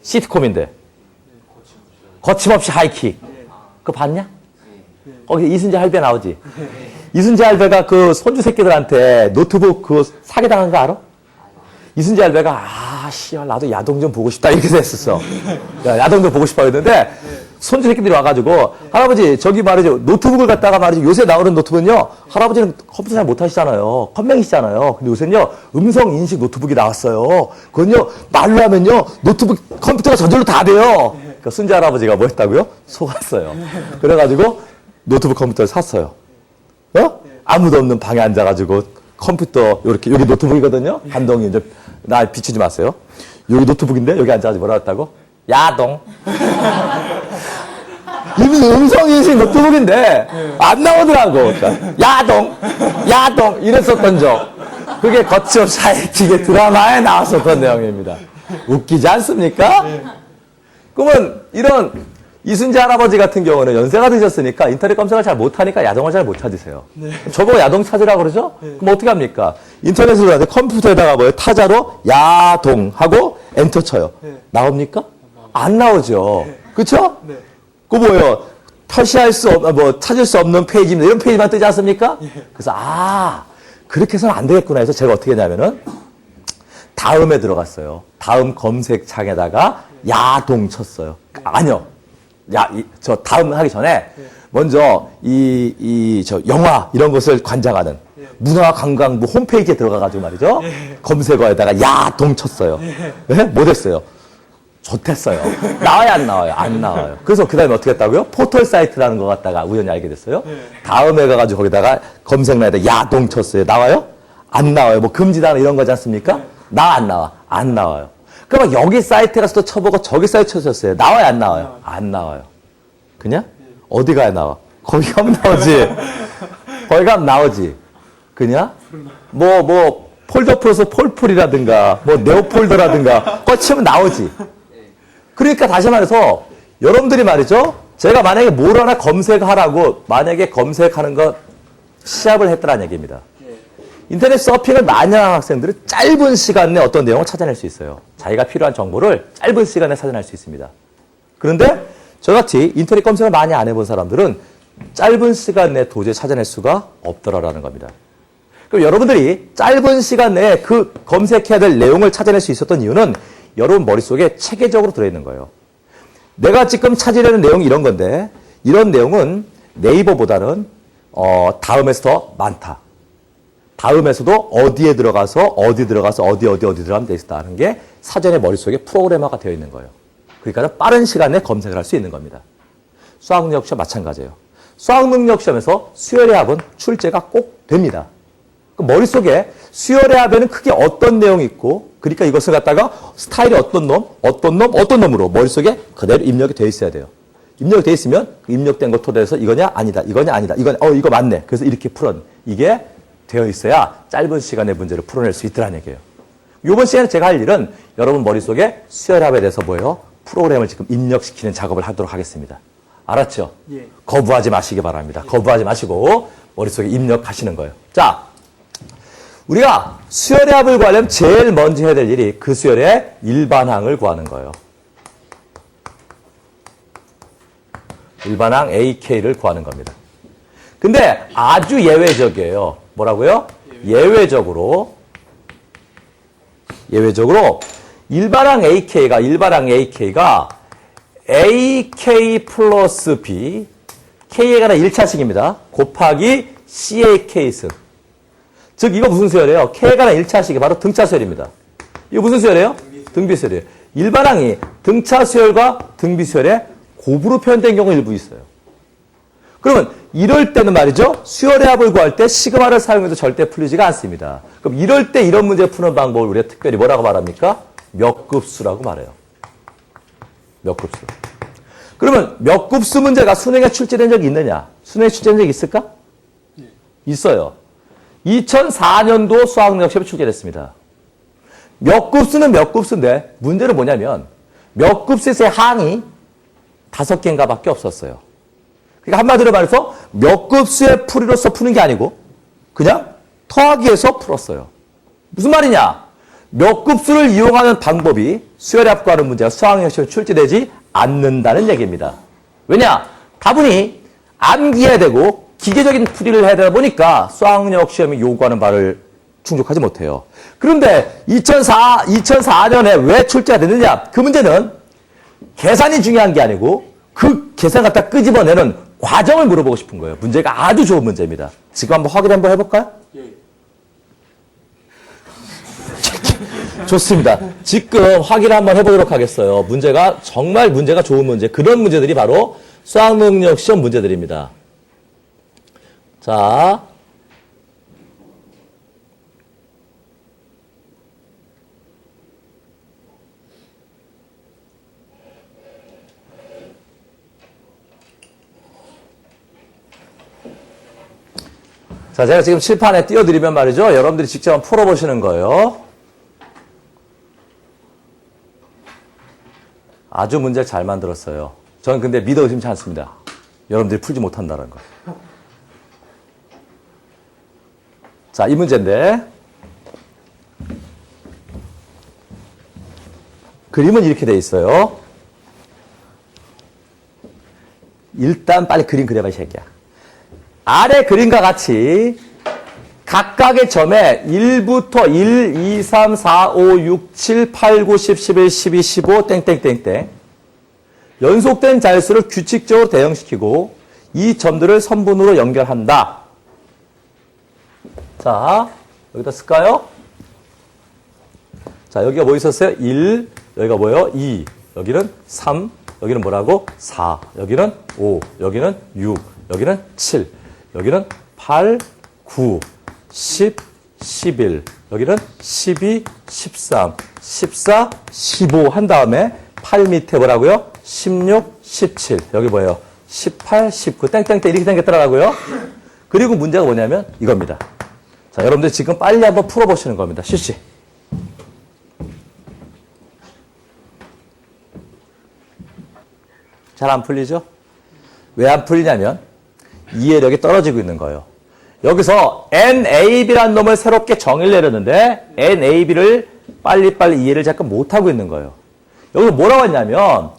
시트콤인데. 거침없이 하이킥. 그거 봤냐? 거기 이순재 할배 나오지? 이순재 할배가 그 손주 새끼들한테 노트북 그거 사기당한 거 알아? 이순재 할배가 나도 야동 좀 보고 싶다 이렇게 됐었어. 야동 좀 보고 싶어 했는데 손주 새끼들이 와가지고 할아버지 저기 말이죠 노트북을 갖다가 말이죠 요새 나오는 노트북은요 할아버지는 컴퓨터 잘 못하시잖아요 컴맹이시잖아요 근데 요새는요 음성 인식 노트북이 나왔어요 그건요 말로 하면요 노트북 컴퓨터가 저절로 다 돼요 그러니까 순재 할아버지가 뭐 했다고요? 속았어요 그래가지고 노트북 컴퓨터를 샀어요 아무도 없는 방에 앉아가지고 컴퓨터 이렇게 여기 노트북이거든요 한동이 이제 나 비추지 마세요 여기 노트북인데 여기 앉아가지고 뭐라 했다고? 야동 이미 음성인식 노트북인데 안 나오더라고. 그러니까 야동 이랬었던 적. 그게 거침없이 하이킥의 드라마에 나왔었던 내용입니다. 웃기지 않습니까? 그러면 이런 이순재 할아버지 같은 경우는 연세가 드셨으니까 인터넷 검색을 잘 못하니까 야동을 잘 못 찾으세요. 저보고 야동 찾으라고 그러죠? 그럼 어떻게 합니까? 인터넷으로 터컴퓨터에다가 뭐예요? 타자로 야동 하고 엔터 쳐요. 나옵니까? 안 나오죠. 그쵸? 그거 뭐예요? 찾을 수 없는 페이지입니다. 이런 페이지만 뜨지 않습니까? 그래서, 그렇게 해서는 안 되겠구나 해서 제가 어떻게 했냐면은, 다음에 들어갔어요. 다음 검색창에다가 야동 쳤어요. 아니요. 저 다음 하기 전에, 먼저, 영화, 이런 것을 관장하는 문화관광부 홈페이지에 들어가가지고 말이죠. 검색어에다가 야동 쳤어요. 네? 못했어요. 좋댔어요. 나와요, 안 나와요? 안 나와요. 그래서 그 다음에 어떻게 했다고요? 포털 사이트라는 거 갖다가 우연히 알게 됐어요. 다음에 가가지고 거기다가 검색란에다 야동 쳤어요. 나와요? 안 나와요. 뭐 금지당 이런 거지 않습니까? 안 나와. 안 나와요. 그러면 여기 사이트에 가서 또 쳐보고 저기 사이트 쳤어요. 나와요, 안 나와요? 안 나와요. 그냥? 어디 가야 나와? 거기 가면 나오지. 거기 가면 나오지. 그냥? 폴더 풀어서 폴폴이라든가, 네오폴더라든가, 거치면 나오지. 그러니까 다시 말해서, 여러분들이 말이죠. 제가 만약에 뭘 하나 검색하라고, 만약에 검색하는 거 시합을 했더라는 얘기입니다. 인터넷 서핑을 많이 하는 학생들은 짧은 시간 내에 어떤 내용을 찾아낼 수 있어요. 자기가 필요한 정보를 짧은 시간에 찾아낼 수 있습니다. 그런데 저같이 인터넷 검색을 많이 안 해본 사람들은 짧은 시간 내에 도저히 찾아낼 수가 없더라라는 겁니다. 그럼 여러분들이 짧은 시간 내에 그 검색해야 될 내용을 찾아낼 수 있었던 이유는 여러분 머릿속에 체계적으로 들어있는 거예요. 내가 지금 찾으려는 내용이 이런 건데 이런 내용은 네이버보다는 다음에서 더 많다. 다음에서도 어디에 들어가서 어디 들어가면 돼 있다는 게 사전에 머릿속에 프로그래머가 되어 있는 거예요. 그러니까 빠른 시간에 검색을 할 수 있는 겁니다. 수학능력 시험 마찬가지예요. 수학능력 시험에서 수열의 합은 출제가 꼭 됩니다. 머릿속에 수열의 합에는 크게 어떤 내용이 있고 그러니까 이것을 갖다가 스타일이 어떤 놈으로 머릿속에 그대로 입력이 되어 있어야 돼요. 입력이 되어 있으면 그 입력된 것 토대에서 이거냐 아니다. 이거 맞네. 그래서 이렇게 풀은 이게 되어 있어야 짧은 시간에 문제를 풀어낼 수 있더라는 얘기예요. 이번 시간에 제가 할 일은 여러분 머릿속에 수열합에 대해서 뭐예요? 프로그램을 지금 입력시키는 작업을 하도록 하겠습니다. 알았죠? 예. 거부하지 마시기 바랍니다. 예. 거부하지 마시고 머릿속에 입력하시는 거예요. 자, 우리가 수열의 합을 구하려면 제일 먼저 해야 될 일이 그 수열의 일반항을 구하는 거예요. 일반항 AK를 구하는 겁니다. 근데 아주 예외적이에요. 뭐라고요? 예외적으로 일반항 AK가 AK 플러스 B K에 관한 1차식입니다. 곱하기 C의 K승. 즉 이거 무슨 수열이에요? K에 관한 1차식이 바로 등차 수열입니다. 이거 무슨 수열이에요? 등비 수열이에요. 일반항이 등차 수열과 등비 수열에 곱으로 표현된 경우 일부 있어요. 그러면 이럴 때는 말이죠. 수열의 합을 구할 때 시그마를 사용해도 절대 풀리지가 않습니다. 그럼 이럴 때 이런 문제 푸는 방법을 우리가 특별히 뭐라고 말합니까? 몇 급수라고 말해요. 몇 급수. 그러면 몇 급수 문제가 수능에 출제된 적이 있느냐? 수능에 출제된 적이 있을까? 있어요. 2004년도 수학능력 시험에 출제됐습니다. 몇 급수는 몇 급수인데 문제는 뭐냐면 몇 급수에서의 항이 5개인가 밖에 없었어요. 그러니까 한마디로 말해서 몇 급수의 풀이로서 푸는 게 아니고 그냥 더하기해서 풀었어요. 무슨 말이냐? 몇 급수를 이용하는 방법이 수열의 합 구하는 문제가 수학능력 시험에 출제되지 않는다는 얘기입니다. 왜냐? 다분히 암기해야 되고 기계적인 풀이를 해야 되다 보니까 수학능력 시험이 요구하는 바를 충족하지 못해요. 그런데 2004년에 왜 출제가 됐느냐? 그 문제는 계산이 중요한 게 아니고 그 계산 갖다 끄집어내는 과정을 물어보고 싶은 거예요. 문제가 아주 좋은 문제입니다. 지금 한번 확인 한번 해볼까요? 예. 좋습니다. 지금 확인 한번 해보도록 하겠어요. 문제가 정말 문제가 좋은 문제. 그런 문제들이 바로 수학능력 시험 문제들입니다. 자. 자, 제가 지금 칠판에 띄워드리면 말이죠. 여러분들이 직접 한번 풀어보시는 거예요. 아주 문제를 잘 만들었어요. 저는 근데 믿어 의심치 않습니다. 여러분들이 풀지 못한다는 거. 자, 이 문제인데. 그림은 이렇게 돼 있어요. 일단 빨리 그림 그려봐, 이 새끼야. 아래 그림과 같이 각각의 점에 1부터 1, 2, 3, 4, 5, 6, 7, 8, 9, 10, 11, 12, 15, 땡땡땡땡 연속된 자릿수를 규칙적으로 대응시키고 이 점들을 선분으로 연결한다. 자, 여기다 쓸까요? 자, 여기가 뭐 있었어요? 1, 여기가 뭐예요? 2, 여기는 3, 여기는 뭐라고? 4, 여기는 5, 여기는 6, 여기는 7, 여기는 8, 9, 10, 11, 여기는 12, 13, 14, 15 한 다음에 8 밑에 뭐라고요? 16, 17, 여기 뭐예요? 18, 19, 땡땡땡 이렇게 생겼더라고요. 그리고 문제가 뭐냐면 이겁니다. 자, 여러분들 지금 빨리 한번 풀어보시는 겁니다. 실시. 잘 안 풀리죠? 왜 안 풀리냐면 이해력이 떨어지고 있는 거예요. 여기서 NAB라는 놈을 새롭게 정의를 내렸는데 NAB를 빨리빨리 이해를 잠깐 못하고 있는 거예요. 여기서 뭐라고 했냐면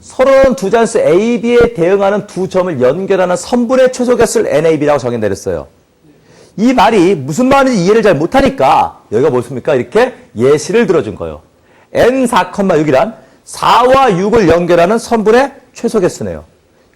서로는 두 잔수 AB에 대응하는 두 점을 연결하는 선분의 최소개수를 NAB라고 정의 내렸어요. 이 말이 무슨 말인지 이해를 잘 못하니까 여기가 뭐습니까? 이렇게 예시를 들어준 거예요. N4,6이란 4와 6을 연결하는 선분의 최소개수네요.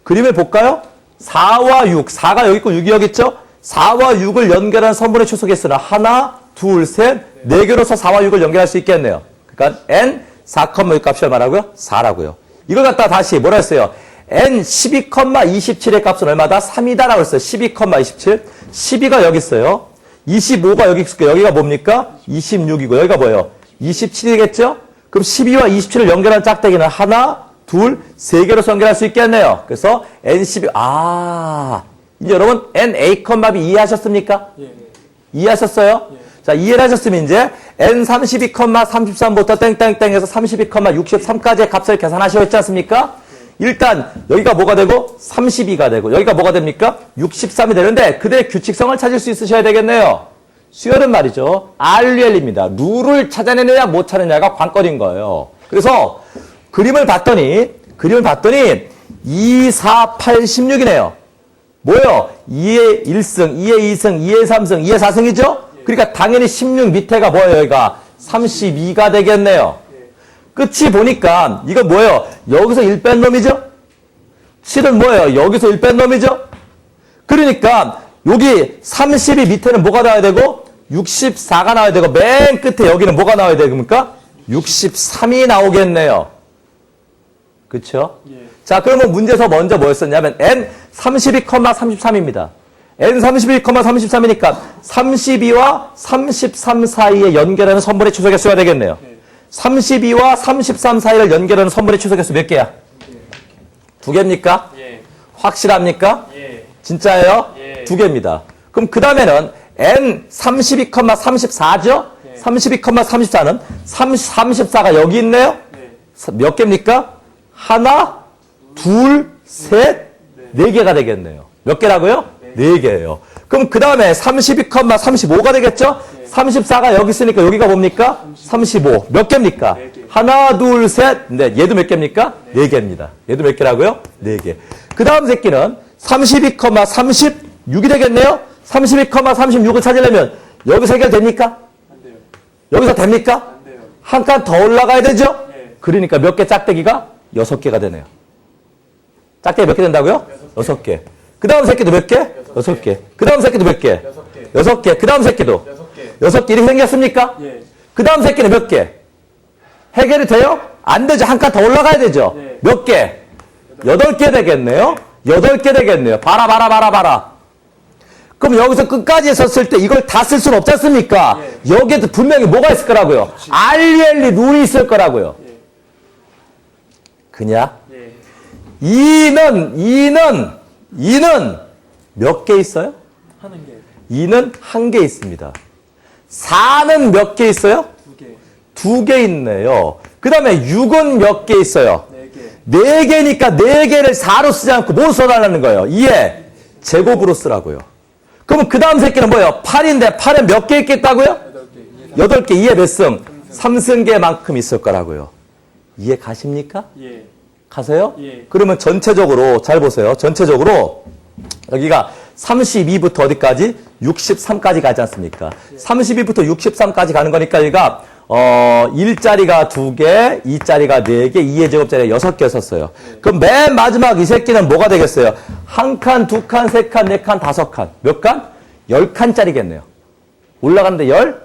그림을 볼까요? 4와 6, 4가 여기 있고 6이 여기 있죠? 4와 6을 연결하는 선분의 최소개수는 하나, 둘, 셋, 4개로서 4와 6을 연결할 수 있겠네요. 그러니까 N 4,6 값이 얼마라고요? 4라고요. 이걸 갖다 다시 뭐라 했어요? N 12,27의 값은 얼마다? 3이다라고 했어요. 12,27. 12가 여기 있어요. 25가 여기 있을게요. 여기가 뭡니까? 26이고 여기가 뭐예요? 27이겠죠? 그럼 12와 27을 연결한 짝대기는 하나, 둘, 3개로 연결할 수 있겠네요. 그래서 N12, 이제 여러분 NA, B 이해하셨습니까? 예. 이해하셨어요? 예. 자, 이해를 하셨으면 이제 N32, 33부터 땡땡땡에서 32, 63까지의 값을 계산하셔야 했지 않습니까? 일단 여기가 뭐가 되고 32가 되고 여기가 뭐가 됩니까? 63이 되는데 그들의 규칙성을 찾을 수 있으셔야 되겠네요. 수열은 말이죠. RUL입니다. 룰을 찾아내느냐 못 찾느냐가 관건인 거예요. 그래서 그림을 봤더니 2, 4, 8, 16이네요. 뭐예요? 2의 1승, 2의 2승, 2의 3승, 2의 4승이죠? 그러니까 당연히 16 밑에가 뭐예요? 여기가 32가 되겠네요. 끝이 보니까 이거 뭐예요? 여기서 1 뺀 놈이죠? 7은 뭐예요? 여기서 1 뺀 놈이죠? 그러니까 여기 32 밑에는 뭐가 나와야 되고 64가 나와야 되고 맨 끝에 여기는 뭐가 나와야 됩니까? 63이 나오겠네요. 그렇죠? 예. 자, 그러면 문제에서 먼저 뭐였었냐면 N 32,33입니다. N 32,33이니까 32와 33 사이에 연결하는 선분의 최소개수가 되겠네요. 32와 33 사이를 연결하는 선분의 최소개수 몇 개야? 2개입니까? 예. 확실합니까? 예. 진짜예요? 예. 2개입니다. 그럼 그 다음에는 N 32,34죠? 32,34는 34가 여기 있네요? 몇 개입니까? 하나, 둘, 셋, 4개가 되겠네요. 몇 개라고요? 4개예요. 그럼 그 다음에 32,35가 되겠죠? 34가 여기 있으니까 여기가 뭡니까? 35. 몇 개입니까? 하나, 둘, 셋, 넷. 얘도 몇 개입니까? 4개입니다. 얘도 몇 개라고요? 4개. 그 다음 새끼는 32,36이 되겠네요? 32,36을 찾으려면 여기서 해결됩니까? 안 돼요. 여기서 됩니까? 안 돼요. 한 칸 더 올라가야 되죠? 네. 그러니까 몇 개 짝대기가? 6개가 되네요. 짝대기 몇 개 된다고요? 6개. 그 다음 새끼도 몇 개? 6개. 그 다음 새끼도 몇 개? 6개. 6개. 그 다음 새끼도? 6개. 6개 이렇게 생겼습니까? 예. 그 다음 새끼는 몇 개? 해결이 돼요? 안 되죠. 한 칸 더 올라가야 되죠? 네. 몇 개? 8개 되겠네요? 8개 되겠네요. 봐라. 그럼 여기서 끝까지 썼을 때 이걸 다 쓸 수는 없지 않습니까? 여기에도 분명히 뭐가 있을 거라고요? RL이 룰이 있을 거라고요. 그냐? 예. 2는 몇 개 있어요? 하는 게 2는 1개 있습니다. 4는 몇 개 있어요? 2개. 2개 있네요. 그 다음에 6은 몇 개 있어요? 4개. 4개니까 4개를 4로 쓰지 않고 뭐 써달라는 거예요? 2의 제곱으로 쓰라고요. 그럼 그 다음 새끼는 뭐예요? 8인데 8은 몇 개 있겠다고요? 8개. 8개. 2의 몇 승? 3승계만큼 있을 거라고요. 이해 가십니까? 예. 가세요? 예. 그러면 전체적으로 잘 보세요. 전체적으로 여기가 32부터 어디까지? 63까지 가지 않습니까? 32부터 63까지 가는 거니까 여기가 1자리가 2개, 2자리가 4개, 2의 제곱자리가 6개 썼어요. 그럼 맨 마지막 이 새끼는 뭐가 되겠어요? 1칸, 2칸, 3칸, 4칸, 5칸. 몇 칸? 10칸짜리겠네요. 올라가는데 10,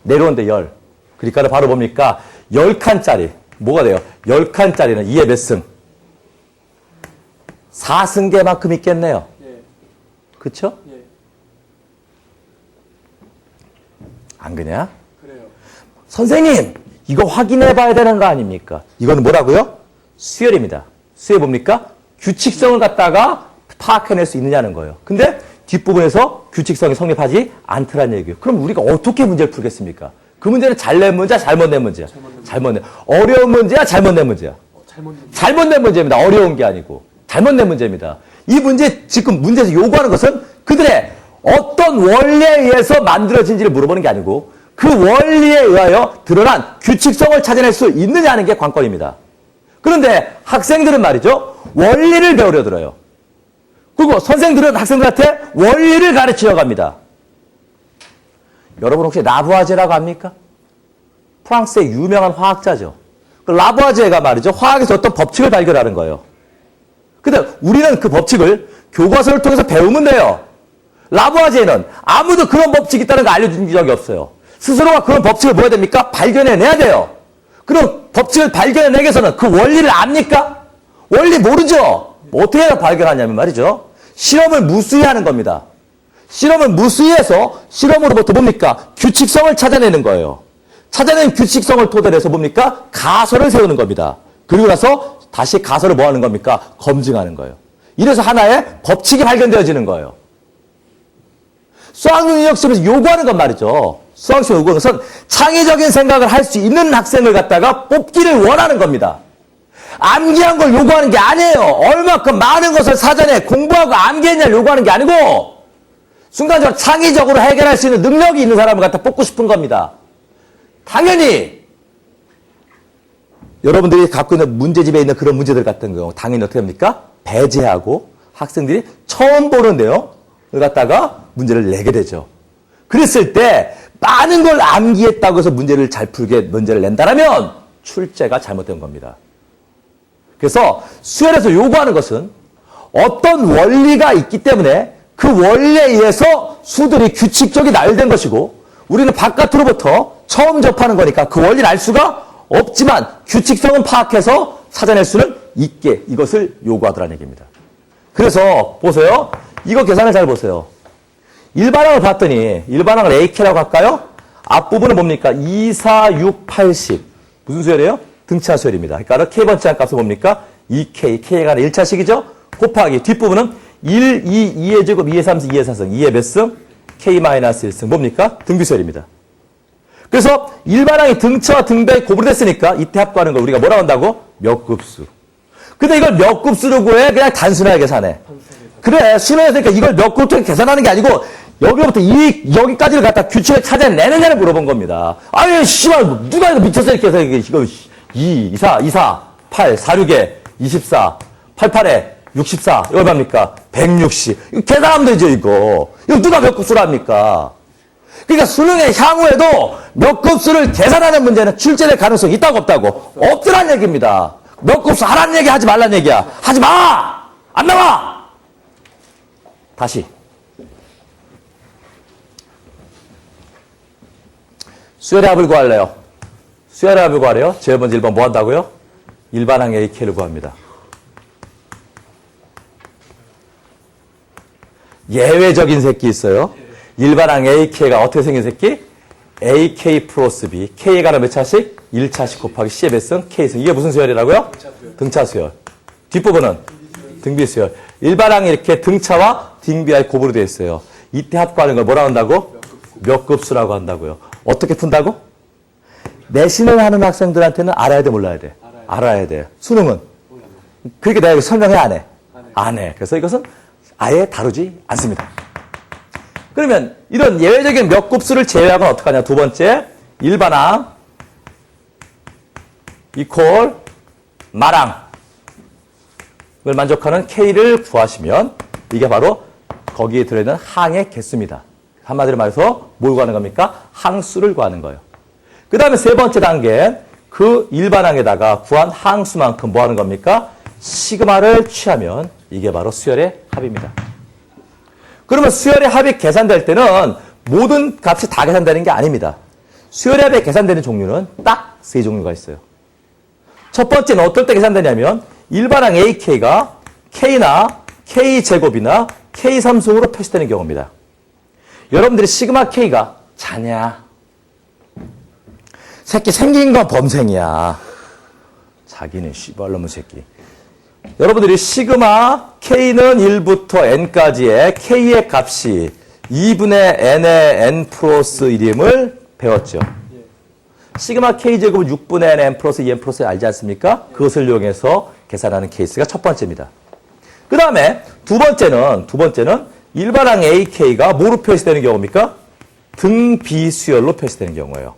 내려오는데 10. 그러니까 바로 뭡니까? 10칸짜리. 뭐가 돼요? 10칸짜리는 2의 몇 승? 4승계만큼 있겠네요. 예. 그쵸? 예. 안 그냐? 그래요. 선생님, 이거 확인해 봐야 되는 거 아닙니까? 이거는 뭐라고요? 수열입니다. 수열 뭡니까? 규칙성을 갖다가 파악해낼 수 있느냐는 거예요. 근데 뒷부분에서 규칙성이 성립하지 않더란 얘기예요. 그럼 우리가 어떻게 문제를 풀겠습니까? 그 문제는 잘 낸 문제야, 잘못 낸 문제야? 잘못 낸. 어려운 문제야, 잘못 낸 문제야? 잘못 낸 문제입니다. 어려운 게 아니고. 잘못 낸 문제입니다. 이 문제, 지금 문제에서 요구하는 것은 그들의 어떤 원리에 의해서 만들어진지를 물어보는 게 아니고 그 원리에 의하여 드러난 규칙성을 찾아낼 수 있느냐는 게 관건입니다. 그런데 학생들은 말이죠. 원리를 배우려 들어요. 그리고 선생들은 학생들한테 원리를 가르치려 갑니다. 여러분 혹시 라부아제라고 압니까? 프랑스의 유명한 화학자죠. 그 라부아제가 말이죠. 화학에서 어떤 법칙을 발견하는 거예요. 근데 우리는 그 법칙을 교과서를 통해서 배우면 돼요. 라부아제는 아무도 그런 법칙이 있다는 거 알려준 적이 없어요. 스스로가 그런 법칙을 뭐해야 됩니까? 발견해내야 돼요. 그럼 법칙을 발견해내기 위해서는 그 원리를 압니까? 원리 모르죠? 어떻게 해야 발견하냐면 말이죠. 실험을 무수히하는 겁니다. 실험을 무수히해서 실험으로부터 뭡니까? 규칙성을 찾아내는 거예요. 찾아낸 규칙성을 토대로 해서 뭡니까? 가설을 세우는 겁니다. 그리고 나서 다시 가설을 뭐 하는 겁니까? 검증하는 거예요. 이래서 하나의 법칙이 발견되어지는 거예요. 수학능력 시험에서 요구하는 건 말이죠. 수학시험 요구하는 것은 창의적인 생각을 할 수 있는 학생을 갖다가 뽑기를 원하는 겁니다. 암기한 걸 요구하는 게 아니에요. 얼마큼 많은 것을 사전에 공부하고 암기했냐를 요구하는 게 아니고 순간적으로 창의적으로 해결할 수 있는 능력이 있는 사람을 갖다 뽑고 싶은 겁니다. 당연히 여러분들이 갖고 있는 문제집에 있는 그런 문제들 같은 경우 당연히 어떻게 합니까? 배제하고 학생들이 처음 보는 내용을 갖다가 문제를 내게 되죠. 그랬을 때 많은 걸 암기했다고 해서 문제를 잘 풀게 문제를 낸다라면 출제가 잘못된 겁니다. 그래서 수열에서 요구하는 것은 어떤 원리가 있기 때문에 그 원리에 의해서 수들이 규칙적이 나열된 것이고 우리는 바깥으로부터 처음 접하는 거니까 그 원리를 알 수가 없지만 규칙성은 파악해서 찾아낼 수는 있게 이것을 요구하더라는 얘기입니다. 그래서 보세요. 이거 계산을 잘 보세요. 일반항을 봤더니 일반항을 AK라고 할까요? 앞부분은 뭡니까? 2, 4, 6, 80. 무슨 수열이에요? 등차 수열입니다. 그러니까 K번째 항값은 뭡니까? 2K. K가 1차식이죠? 곱하기 뒷부분은 1, 2, 2의 제곱, 2의 3승, 2의 4승, 2의 몇 승? K-1승. 뭡니까? 등비수열입니다. 그래서 일반항이 등차와 등배에 고분이 됐으니까 이때 합구하는 걸 우리가 뭐라고 한다고? 몇 급수. 근데 이걸 몇 급수로 구해? 그냥 단순하게 계산해. 그래, 수능에서 이걸 몇 급수로 계산하는 게 아니고 여기로부터 여기까지를 갖다 규칙을 찾아내느냐를 물어본 겁니다. 아니, 씨발, 누가 이거 미쳤어? 이렇게 해서 이거 2, 4, 8, 4, 6에 24, 88에 64, 이거 얼마입니까? 160. 이거 계산하면 되죠, 이거. 이거 누가 몇 급수로 합니까? 그러니까 수능의 향후에도 몇 급수를 계산하는 문제는 출제될 가능성이 있다고 없다고? 없더란 얘기입니다. 몇 급수 하라는 얘기 하지 말라는 얘기야. 하지 마! 안 나와! 다시. 수열의 합을 구할래요. 수열의 합을 구하래요. 제일 먼저 1번 뭐 한다고요? 일반항 AK를 구합니다. 예외적인 새끼 있어요. 일반항 AK가 어떻게 생긴 새끼? AK 플러스 B. K가 몇 차씩? 1차씩 곱하기 C의 몇 승? K승. 이게 무슨 수열이라고요? 등차 수열. 뒷부분은? 등비 수열. 일반항이 이렇게 등차와 등비와의 곱으로 되어 있어요. 이때 합구하는 걸 뭐라고 한다고? 몇 급수라고 한다고요. 어떻게 푼다고? 내신을 하는 학생들한테는 알아야 돼, 몰라야 돼? 알아야 돼. 수능은? 그렇게 내가 설명해, 안 해? 안 해. 그래서 이것은 아예 다루지 않습니다. 그러면 이런 예외적인 몇 곱수를 제외하고는 어떻게 하냐? 두 번째, 일반항 이퀄 마랑을 만족하는 K를 구하시면 이게 바로 거기에 들어있는 항의 개수입니다. 한마디로 말해서 뭘 구하는 겁니까? 항수를 구하는 거예요. 그 다음에 세 번째 단계, 그 일반항에다가 구한 항수만큼 뭐 하는 겁니까? 시그마를 취하면 이게 바로 수열의 합입니다. 그러면 수열의 합이 계산될 때는 모든 값이 다 계산되는 게 아닙니다. 수열의 합이 계산되는 종류는 딱 세 종류가 있어요. 첫 번째는 어떨 때 계산되냐면 일반항 AK가 K나 K제곱이나 K3승으로 표시되는 경우입니다. 여러분들이 시그마 K가 자냐? 새끼 생긴 건 범생이야. 자기는 씨발놈의 새끼. 여러분들이 시그마 K는 1부터 N까지의 K의 값이 2분의 N의 N 플러스 1임을 배웠죠. 시그마 K제곱은 6분의 N, N 플러스 2N 플러스 알지 않습니까? 그것을 이용해서 계산하는 케이스가 첫 번째입니다. 그 다음에 두 번째는 일반항 AK가 뭐로 표시되는 경우입니까? 등비수열로 표시되는 경우예요.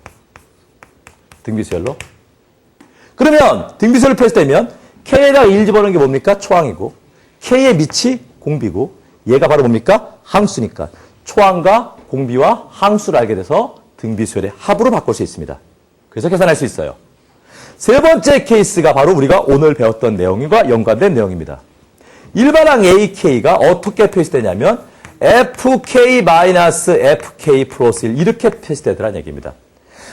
등비수열로. 그러면 등비수열로 표시되면 K에다가 1 집어넣는 게 뭡니까? 초항이고 K의 밑이 공비고 얘가 바로 뭡니까? 항수니까 초항과 공비와 항수를 알게 돼서 등비수열의 합으로 바꿀 수 있습니다. 그래서 계산할 수 있어요. 세 번째 케이스가 바로 우리가 오늘 배웠던 내용과 연관된 내용입니다. 일반항 AK가 어떻게 표시되냐면 FK-FK 플러스 1 이렇게 표시되더라는 얘기입니다.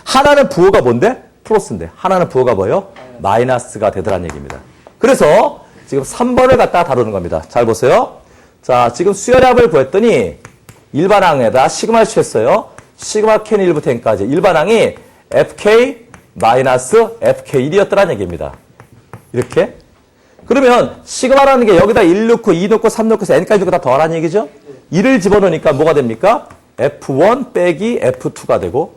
하나는 부호가 뭔데? 플러스인데 하나는 부호가 뭐예요? 마이너스가 되더라는 얘기입니다. 그래서 지금 3번을 갖다가 다루는 겁니다. 잘 보세요. 자, 지금 수열합을 구했더니 일반항에다 시그마를 취했어요. 시그마 K는 1부터 N까지 일반항이 FK-FK1이었더라는 얘기입니다. 이렇게. 그러면 시그마라는 게 여기다 1 넣고 2 넣고 3 넣고 해서 N까지 넣고 다 더하라는 얘기죠? 1을 집어넣으니까 뭐가 됩니까? F1 빼기 F2가 되고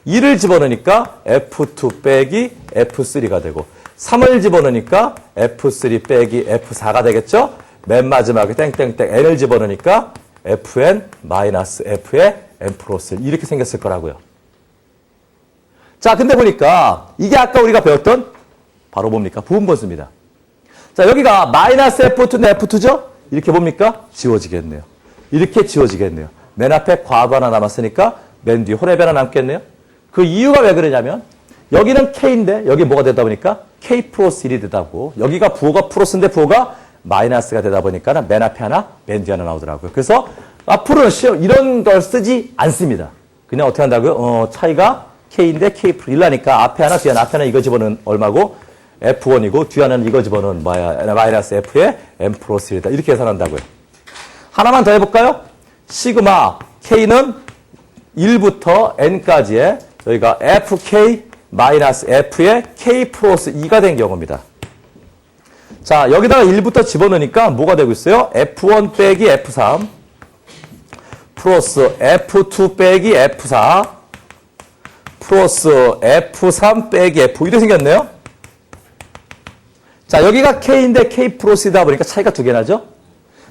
2를 집어넣으니까 F2 빼기 F3가 되고 3을 집어넣으니까 F3 빼기 F4가 되겠죠? 맨 마지막에 땡땡땡 N을 집어넣으니까 Fn 마이너스 F의 N 플러스 1 이렇게 생겼을 거라고요. 자, 근데 보니까 이게 아까 우리가 배웠던 바로 뭡니까? 부분분수입니다. 자, 여기가 마이너스 F2는 F2죠? 이렇게 뭡니까? 지워지겠네요. 이렇게 지워지겠네요. 맨 앞에 괄호 하나 남았으니까 맨 뒤에 홀의 하나 남겠네요. 그 이유가 왜 그러냐면 여기는 K인데 여기 뭐가 되다 보니까 K 플러스 1이 되다 보고 여기가 부호가 플러스인데 부호가 마이너스가 되다 보니까 맨 앞에 하나, 맨 뒤에 하나 나오더라고요. 그래서 앞으로는 이런 걸 쓰지 않습니다. 그냥 어떻게 한다고요? 차이가 K인데 K 플러스 1나니까 앞에 하나, 뒤에 하나, 앞에 하나 이거 집어넣은 얼마고 F1이고 뒤에 하나는 이거 집어넣은 마이너스 F의 M 플러스 1이다. 이렇게 계산한다고요. 하나만 더 해볼까요? 시그마 K는 1부터 N까지의 저희가 FK 마이너스 F의 K 플러스 2가 된 경우입니다. 자, 여기다가 1부터 집어넣으니까 뭐가 되고 있어요? F1 빼기 F3 플러스 F2 빼기 F4 플러스 F3 빼기 F 이렇게 생겼네요. 자, 여기가 K인데 K 플러스이다 보니까 차이가 두 개 나죠?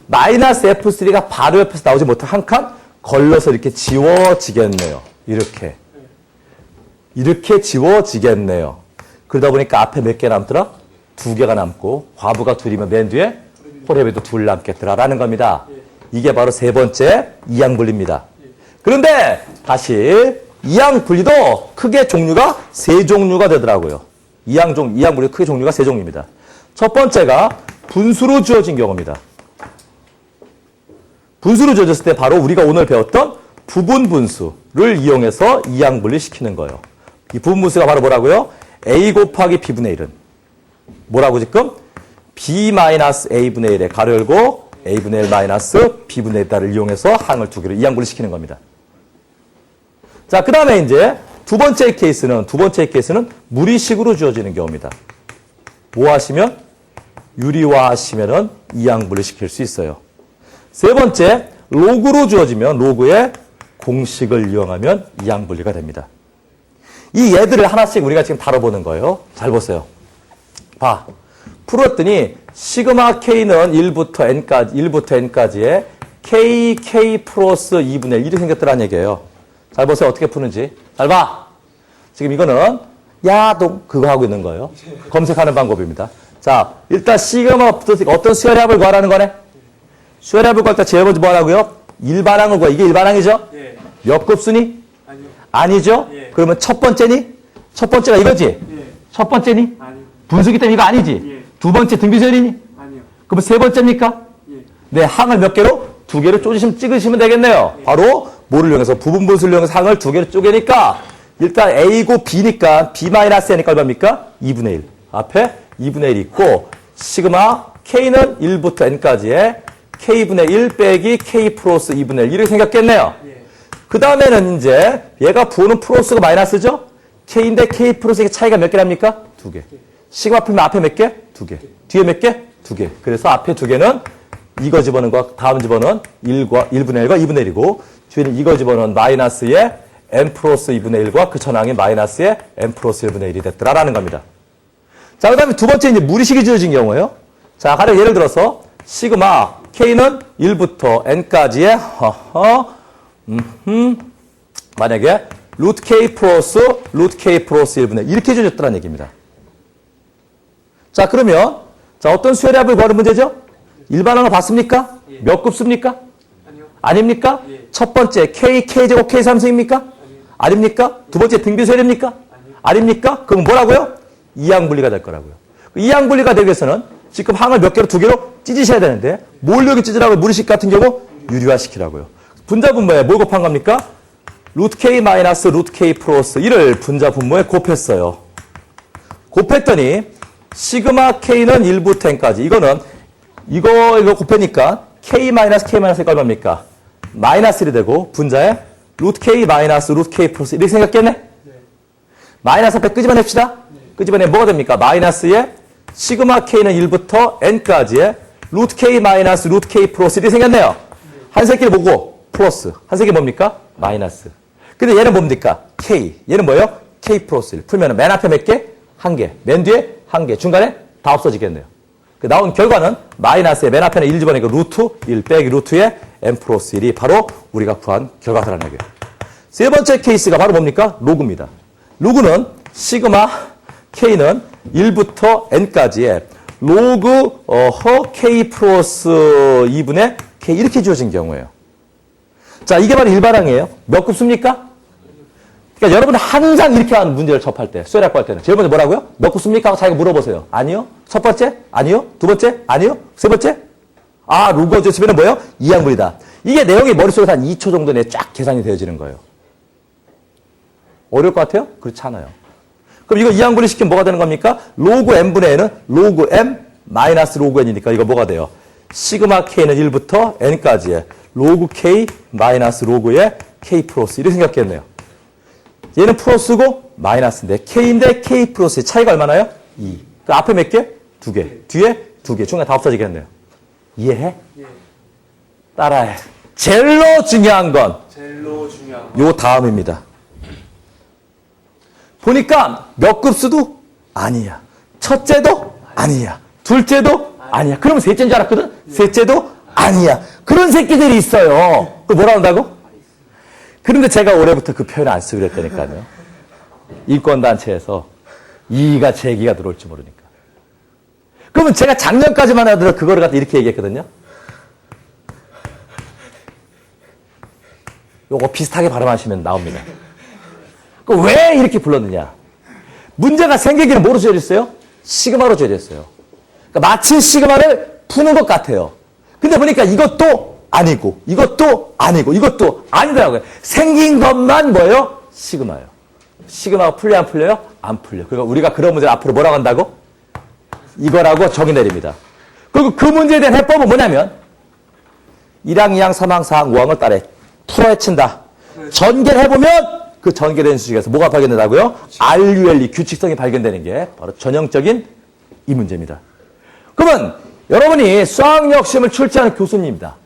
마이너스 F3가 바로 옆에서 나오지 못한 한 칸 걸러서 이렇게 지워지겠네요. 이렇게 지워지겠네요. 그러다 보니까 앞에 몇 개 남더라? 두 개가 남고 과부가 둘이면 맨 뒤에 홀헤비도 둘 남겠더라라는 겁니다. 이게 바로 세 번째 이항분리입니다. 그런데 다시 이항분리도 크게 종류가 세 종류가 되더라고요. 이항분리 크게 종류가 세 종류입니다. 첫 번째가 분수로 주어진 경우입니다. 분수로 주어졌을 때 바로 우리가 오늘 배웠던 부분분수를 이용해서 이항분리시키는 거예요. 이 부분분수가 바로 뭐라고요? A 곱하기 B분의 1은 뭐라고 지금? B-A분의 1에 가로 열고 A분의 1 마이너스 B분의 1을 이용해서 항을 두 개로 이항분리시키는 겁니다. 자, 그 다음에 이제 두 번째 케이스는 무리식으로 주어지는 경우입니다. 뭐 하시면? 유리화 하시면은 이항분리시킬 수 있어요. 세 번째, 로그로 주어지면 로그의 공식을 이용하면 이항분리가 됩니다. 이 얘들을 하나씩 우리가 지금 다뤄보는 거예요. 잘 보세요. 봐. 풀었더니 시그마 K는 1부터 N까지의 K 플러스 2분의 1이 생겼더라는 얘기예요. 잘 보세요. 어떻게 푸는지. 잘 봐. 지금 이거는 야동 그거 하고 있는 거예요. 검색하는 방법입니다. 자, 일단 시그마부터 어떤 수열합을 구하라는 거네. 수열합을 구할 때 제일 먼저 뭐 하라고요? 일반항을 구하. 이게 일반항이죠? 예. 몇 곱수니? 아니요. 아니죠? 예. 그러면 첫 번째니? 첫 번째가 이거지? 예. 첫 번째니? 아니요. 분수기 때문에 이거 아니지? 예. 두 번째 등비수열이니? 아니요. 그럼 세 번째입니까? 예. 네, 항을 몇 개로? 두 개로 찍으시면 되겠네요. 바로 뭐를 이용해서? 부분분수를 이용해서 항을 두 개로 쪼개니까 일단 A고 B니까 B-N이니까 얼마입니까? 2분의 1. 앞에 2분의 1 있고 시그마 K는 1부터 N까지의 K분의 1 빼기 K 플러스 2분의 1 이렇게 생겼겠네요. 예. 그 다음에는 이제 얘가 부호는 플러스가 마이너스죠? K인데 K 플러스 차이가 몇 개 납니까? 두 개. 시그마 풀면 앞에 몇 개? 2개. 뒤에 몇 개? 2개. 그래서 앞에 2개는 이거 집어넣은 거, 다음 집어넣은 1분의 1과 2분의 1이고, 뒤에는 이거 집어넣은 마이너스의 n 플러스 2분의 1과 그 전항이 마이너스의 n 플러스 1분의 1이 됐더라라는 겁니다. 자, 그 다음에 두 번째 이제 무리식이 지어진 경우예요. 자, 가령 예를 들어서 시그마 k는 1부터 n까지의 만약에 루트 k 플러스 1분의 이렇게 주어졌다는 얘기입니다. 자, 그러면 자, 어떤 수열의 합을 구하는 문제죠? 일반항을 봤습니까? 예. 몇 급수입니까? 아니요. 아닙니까? 예. 첫 번째 k제곱 k3승입니까? 아니요. 아닙니까? 두 번째 등비수열입니까? 아니요. 아닙니까? 그럼 뭐라고요? 이항분리가 될 거라고요. 이항분리가 되기 위해서는 지금 항을 몇 개로 2개로 찢으셔야 되는데 뭘 여기 찢으라고 무리식 같은 경우 유리화시키라고요. 분자 분모에 뭘 곱한 겁니까? 루트 k 마이너스 루트 k 플러스 1을 분자 분모에 곱했어요. 곱했더니 시그마 k는 1부터 n까지 이거 곱하니까 k 마이너스 k-가 얼마입니까? 마이너스 1이 되고 분자에 루트 k 마이너스 루트 k 플러스 1이 생겼겠네? 네. 마이너스 앞에 끄집어냅시다. 끄집어내 뭐가 됩니까? 마이너스에 시그마 k는 1부터 n까지의 루트 k 마이너스 루트 k 플러스 1이 생겼네요. 한 새끼를 보고 플러스. 한 새끼 뭡니까? 마이너스. 근데 얘는 뭡니까? k. 얘는 뭐예요? k 플러스 1. 풀면 맨 앞에 몇 개? 한 개. 맨 뒤에 한 개. 중간에 다 없어지겠네요. 나온 결과는 마이너스에 맨 앞에는 1 집어내고 루트 1 빼기 루트에 n 플러스 1이 바로 우리가 구한 결과다라는 얘기예요. 세 번째 케이스가 바로 뭡니까? 로그입니다. 로그는 시그마 k는 1부터 n까지의 로그 k 플러스 2분의 k 이렇게 주어진 경우예요. 자, 이게 바로 일반항이에요. 몇 급수입니까? 그러니까 여러분 항상 이렇게 하는 문제를 접할 때, 수열학 할 때는 제일 먼저 뭐라고요? 몇 급수입니까? 하고 자기가 물어보세요. 아니요. 첫 번째? 아니요. 두 번째? 아니요. 세 번째? 아, 로그 어쩌시면 뭐예요? 이항분리다. 이게 내용이 머릿속에서 한 2초 정도 내에 쫙 계산이 되어지는 거예요. 어려울 것 같아요? 그렇지 않아요. 그럼 이거 이항분리 시키면 뭐가 되는 겁니까? 로그 n분의 n은 로그 m 마이너스 로그 n이니까 이거 뭐가 돼요? 시그마 k는 1부터 n까지의 로그 k 마이너스 로그의 k 플러스 이렇게 생겼겠네요. 얘는 플러스고 마이너스인데 k인데 k 플러스의 차이가 얼마나요? 2. 그 앞에 몇 개? 2개. 뒤에 2개. 중간에 다 없어지겠네요. 이해해? 예. 따라해. 제일로 중요한 건 제일로 중요한 요 다음입니다. 보니까 몇 급수도 아니야. 첫째도 아니야. 둘째도 아니야. 그러면 셋째인 줄 알았거든? 셋째도 아니야. 그런 새끼들이 있어요. 그 뭐라 한다고? 그런데 제가 올해부터 그 표현을 안 쓰기로 했다니까요. 인권단체에서 이의가 제기가 들어올지 모르니까. 그러면 제가 작년까지만 하더라도 그거를 갖다 이렇게 얘기했거든요. 요거 비슷하게 발음하시면 나옵니다. 왜 이렇게 불렀느냐? 문제가 생기기는 뭐로 지어졌어요? 시그마로 지어졌어요. 그러니까 마치 시그마를 푸는 것 같아요. 근데 보니까 이것도 아니고, 이것도 아니고, 이것도 아니더라고요. 생긴 것만 뭐예요? 시그마예요. 시그마가 풀려 안 풀려요? 안 풀려. 그러니까 우리가 그런 문제를 앞으로 뭐라고 한다고? 이거라고 정의 내립니다. 그리고 그 문제에 대한 해법은 뭐냐면 1항, 2항, 3항, 4항, 5항을 따라 풀어헤친다. 전개를 해보면 그 전개된 수식에서 뭐가 발견된다고요? RULE, 규칙성이 발견되는 게 바로 전형적인 이 문제입니다. 그러면 여러분이 수학력 시험을 출제하는 교수님입니다.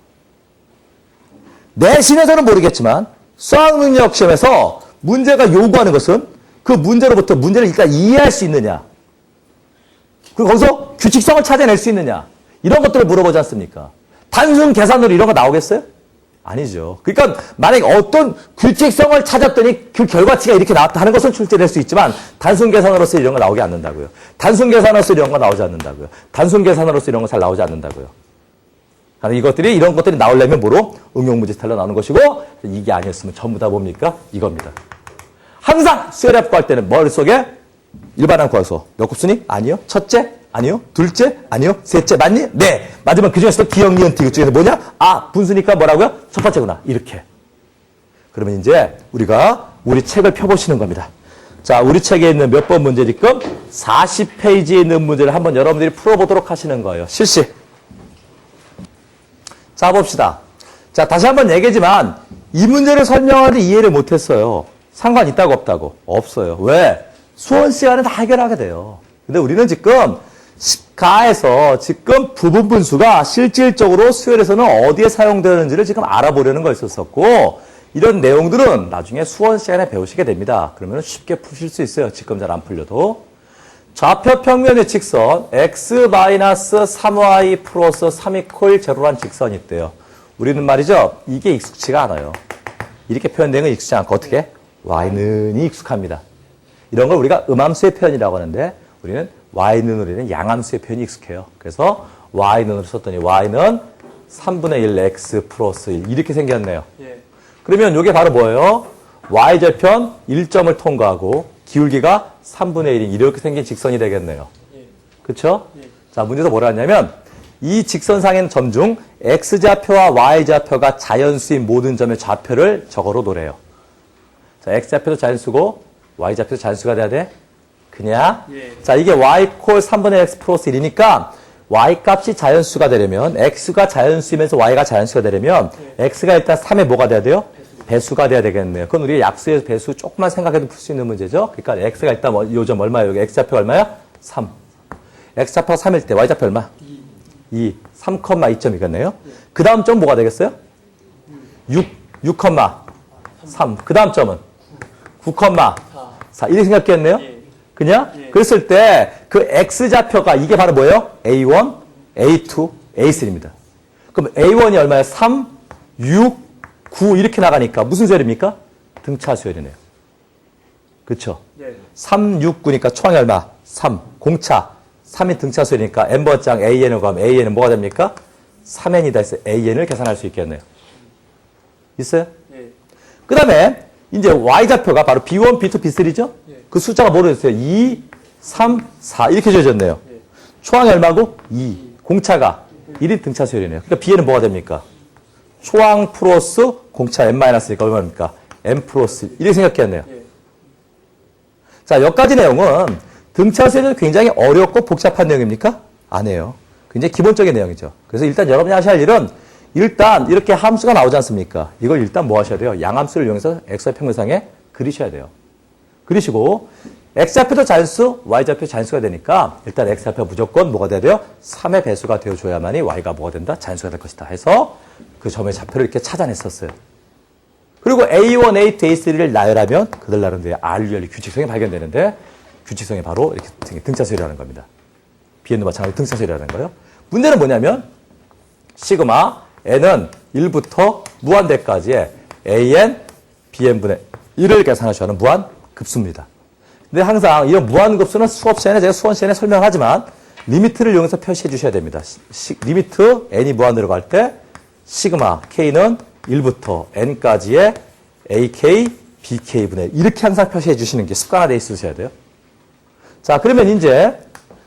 내신에서는 모르겠지만 수학능력 시험에서 문제가 요구하는 것은 그 문제로부터 문제를 일단 이해할 수 있느냐, 그리고 거기서 규칙성을 찾아낼 수 있느냐, 이런 것들을 물어보지 않습니까? 단순 계산으로 이런 거 나오겠어요? 아니죠. 그러니까 만약에 어떤 규칙성을 찾았더니 그 결과치가 이렇게 나왔다 하는 것은 출제될 수 있지만 단순 계산으로서 이런 거 나오게 않는다고요. 단순 계산으로서 이런 거 나오지 않는다고요. 단순 계산으로서 이런 거 잘 나오지 않는다고요. 이런 것들이 나오려면 뭐로? 응용문제 스타일로 나오는 것이고, 이게 아니었으면 전부 다 뭡니까? 이겁니다. 항상 수열합 구할 때는 머릿속에 일반항 구해서 몇 곱수니? 아니요. 첫째? 아니요. 둘째? 아니요. 셋째? 맞니? 네. 맞으면 그 중에서도 기억, 니은, 디귿 중에서 뭐냐? 아, 분수니까 뭐라고요? 첫 번째구나. 이렇게. 그러면 이제 우리가 우리 책을 펴보시는 겁니다. 자, 우리 책에 있는 몇 번 문제 지금 40페이지에 있는 문제를 한번 여러분들이 풀어보도록 하시는 거예요. 실시. 자, 봅시다. 자, 다시 한번 얘기하지만 이 문제를 설명하는데 이해를 못했어요. 상관 있다고 없다고? 없어요. 왜? 수원 시간은 다 해결하게 돼요. 근데 우리는 지금 10가에서 지금 부분 분수가 실질적으로 수열에서는 어디에 사용되는지를 지금 알아보려는 거였었고, 이런 내용들은 나중에 수원 시간에 배우시게 됩니다. 그러면 쉽게 푸실 수 있어요. 지금 잘 안 풀려도. 좌표 평면의 직선 x-3y 플러스 3 이퀄 제로란 직선이 있대요. 우리는 말이죠. 이게 익숙치가 않아요. 이렇게 표현된 건 익숙치 않고 어떻게? y는 익숙합니다. 이런 걸 우리가 음함수의 표현이라고 하는데 우리는 y는 우리는 양함수의 표현이 익숙해요. 그래서 y는으로 썼더니 y는 3분의 1 x 플러스 1 이렇게 생겼네요. 예. 그러면 이게 바로 뭐예요? y절편 1점을 통과하고 기울기가 3분의 1인 이렇게 생긴 직선이 되겠네요. 예. 그렇죠? 예. 자, 문제에서 뭐라 했냐면 이 직선상의 점 중 x좌표와 y좌표가 자연수인 모든 점의 좌표를 적어로 놓으래요. 자, x좌표도 자연수고 y좌표도 자연수가 돼야 돼? 그냥. 예. 자, 이게 y 콜 3분의 x 플러스 1이니까 y 값이 자연수가 되려면 x가 자연수이면서 y가 자연수가 되려면 x가 일단 3의 뭐가 돼야 돼요? 배수가 돼야 되겠네요. 그건 우리 약수의 배수 조금만 생각해도 풀 수 있는 문제죠. 그러니까 x가 일단 요점 얼마예요? 여기 x좌표가 얼마야? 3. x좌표가 3일 때 y좌표 얼마? 2. 3,2점이겠네요. 그 다음 점 뭐가 되겠어요? 6,3. 그 다음 점은 9,4. 이렇게 생각했네요. 예. 그냥? 예. 그랬을 때 그 x좌표가 이게 바로 뭐예요? A1, A2, A3입니다. 그럼 A1이 얼마예요? 3, 6, 9 이렇게 나가니까 무슨 수열입니까? 등차 수열이네요. 그렇죠? 예. 3, 6, 9니까 총이 얼마? 3. 공차. 3이 등차 수열이니까 n번장 AN을 구하면 AN은 뭐가 됩니까? 3n이다 해서 AN을 계산할 수 있겠네요. 있어요? 예. 그 다음에 이제 y좌표가 바로 B1, B2, B3죠? 예. 그 숫자가 뭐로 됐어요? 2, 3, 4 이렇게 지어졌네요. 예. 초항이 얼마고? 2. 공차가 1이 등차 수열이네요. 그러니까 B에는 뭐가 됩니까? 초항 플러스 공차 n-니까 얼마입니까? n 플러스 1. 이렇게 생각해야겠네요. 예. 자, 여기까지 내용은 등차 수열은 굉장히 어렵고 복잡한 내용입니까? 아니에요. 굉장히 기본적인 내용이죠. 그래서 일단 여러분이 하셔야 할 일은 일단 이렇게 함수가 나오지 않습니까? 이걸 일단 뭐 하셔야 돼요? 양함수를 이용해서 x의 평면상에 그리셔야 돼요. 그리시고 x좌표도 자연수, y좌표 자연수가 되니까 일단 x좌표 무조건 뭐가 돼야 돼요? 3의 배수가 되어줘야만이 y가 뭐가 된다? 자연수가 될 것이다 해서 그 점의 좌표를 이렇게 찾아냈었어요. 그리고 A1, A2, A3를 나열하면 그들 나름대로 RUL 규칙성이 발견되는데 규칙성이 바로 이렇게 등차수열이라는 겁니다. Bn도 마찬가지로 등차수열이라는 거예요. 문제는 뭐냐면 시그마 n은 1부터 무한대까지의 AN, BN분의 1을 계산하셔야 하는 무한급수입니다. 근데 항상 이런 무한급수는 수업 시간에 제가 수원 시간에 설명하지만 리미트를 이용해서 표시해 주셔야 됩니다. 리미트 n이 무한대로 갈 때 시그마 k는 1부터 n까지의 AK, BK분의 이렇게 항상 표시해 주시는 게 습관화되어 있으셔야 돼요. 자, 그러면 이제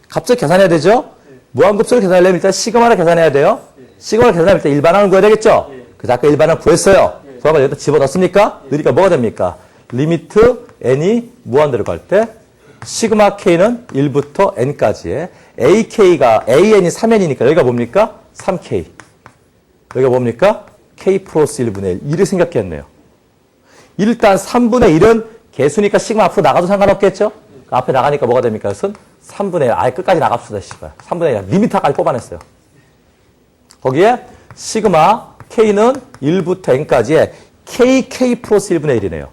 값을 계산해야 되죠? 무한급수를 계산하려면 일단 시그마를 계산해야 돼요. 시그마를 계산하면 일단 일반항을 구해야 되겠죠? 그래서 아까 일반항 구했어요. 그러면 여기다 집어넣습니까? 넣으니까 뭐가 됩니까? 리미트 n이 무한대로 갈 때 시그마 k는 1부터 n까지의 ak가 an이 3n이니까 여기가 뭡니까? 3k. 여기가 뭡니까? k 플러스 1분의 1. 이를 생각했네요. 일단 3분의 1은 개수니까 시그마 앞으로 나가도 상관없겠죠? 앞에 나가니까 뭐가 됩니까? 그것은 3분의 1. 아예 끝까지 나갑시다. 씨발. 3분의 1. 리미터까지 뽑아냈어요. 거기에 시그마 k는 1부터 n까지의 kk 플러스 1분의 1이네요.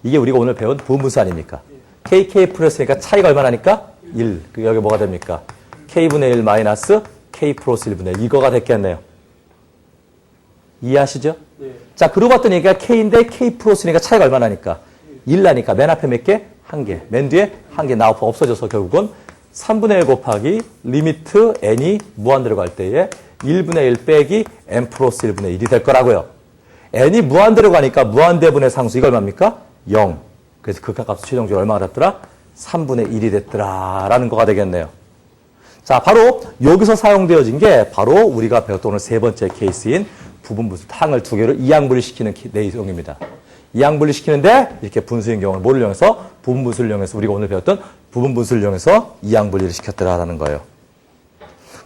이게 우리가 오늘 배운 부분분수 아닙니까? kk 플러스니까 차이가 얼마나니까? 1. 여기 뭐가 됩니까? k분의 1 마이너스 k 플러스 1분의 1. 이거가 됐겠네요. 이해하시죠? 네. 자, 그러고 봤더니 이게 k인데 k 플러스니까 차이가 얼마나니까? 1 나니까 맨 앞에 몇 개? 1개. 맨 뒤에 1개 나오고 없어져서 결국은 3분의 1 곱하기 리미트 n이 무한대로 갈 때에 1분의 1 빼기 n 플러스 1분의 1이 될 거라고요. n이 무한대로 가니까 무한대분의 상수 이거 얼마입니까? 0. 그래서 극한값 최종적으로 얼마가 됐더라? 3분의 1이 됐더라 라는 거가 되겠네요. 자, 바로 여기서 사용되어진 게 바로 우리가 배웠던 오늘 세 번째 케이스인 부분분수 항을 두 개를 이항분리시키는 내용입니다. 이항분리시키는데 이렇게 분수인 경우는 뭐를 이용해서? 부분분수를 이용해서 우리가 오늘 배웠던 부분분수를 이용해서 이항분리를 시켰더라라는 거예요.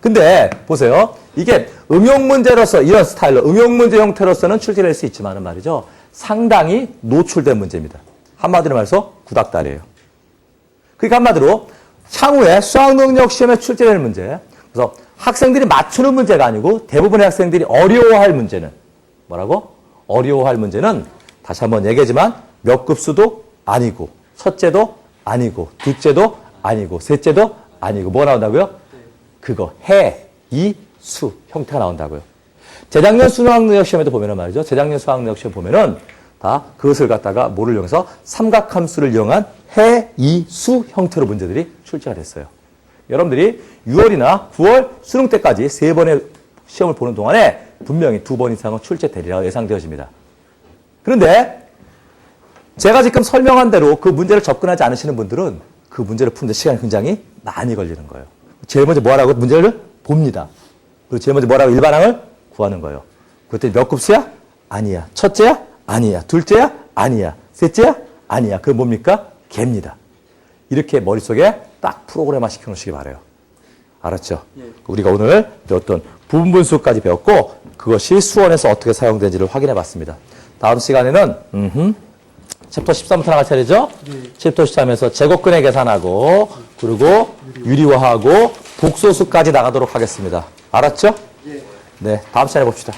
근데 보세요. 이게 응용문제로서 이런 스타일로 응용문제 형태로서는 출제될 수 있지만은 말이죠. 상당히 노출된 문제입니다. 한마디로 말해서 구닥다리예요. 그러니까 한마디로 향후에 수학능력 시험에 출제되는 문제. 그래서 학생들이 맞추는 문제가 아니고 대부분의 학생들이 어려워할 문제는 뭐라고? 어려워할 문제는 다시 한번 얘기하지만 몇 급수도 아니고 첫째도 아니고 둘째도 아니고 셋째도 아니고 뭐가 나온다고요? 그거 해, 이, 수 형태가 나온다고요. 재작년 수학능력 시험에도 보면은 말이죠. 재작년 수학능력 시험 보면은 다 그것을 갖다가 뭐를 이용해서 삼각함수를 이용한 해, 이, 수 형태로 문제들이 출제가 됐어요. 여러분들이 6월이나 9월 수능 때까지 3번의 시험을 보는 동안에 분명히 2번 이상은 출제되리라 예상되어집니다. 그런데 제가 지금 설명한 대로 그 문제를 접근하지 않으시는 분들은 그 문제를 푸는데 시간이 굉장히 많이 걸리는 거예요. 제일 먼저 뭐라고 문제를 봅니다. 그리고 제일 먼저 뭐라고 일반항을 구하는 거예요. 그때 몇 급수야? 아니야. 첫째야? 아니야. 둘째야? 아니야. 셋째야? 아니야. 그게 뭡니까? 개입니다. 이렇게 머릿속에 딱 프로그램화 시켜놓으시기 바라요. 알았죠? 우리가 오늘 배웠던 부분분수까지 배웠고 그것이 수원에서 어떻게 사용되는지를 확인해 봤습니다. 다음 시간에는 챕터 13부터 나갈 차례죠? 챕터 13에서 제곱근의 계산하고 그리고 유리화하고 복소수까지 나가도록 하겠습니다. 알았죠? 네, 다음 시간에 봅시다.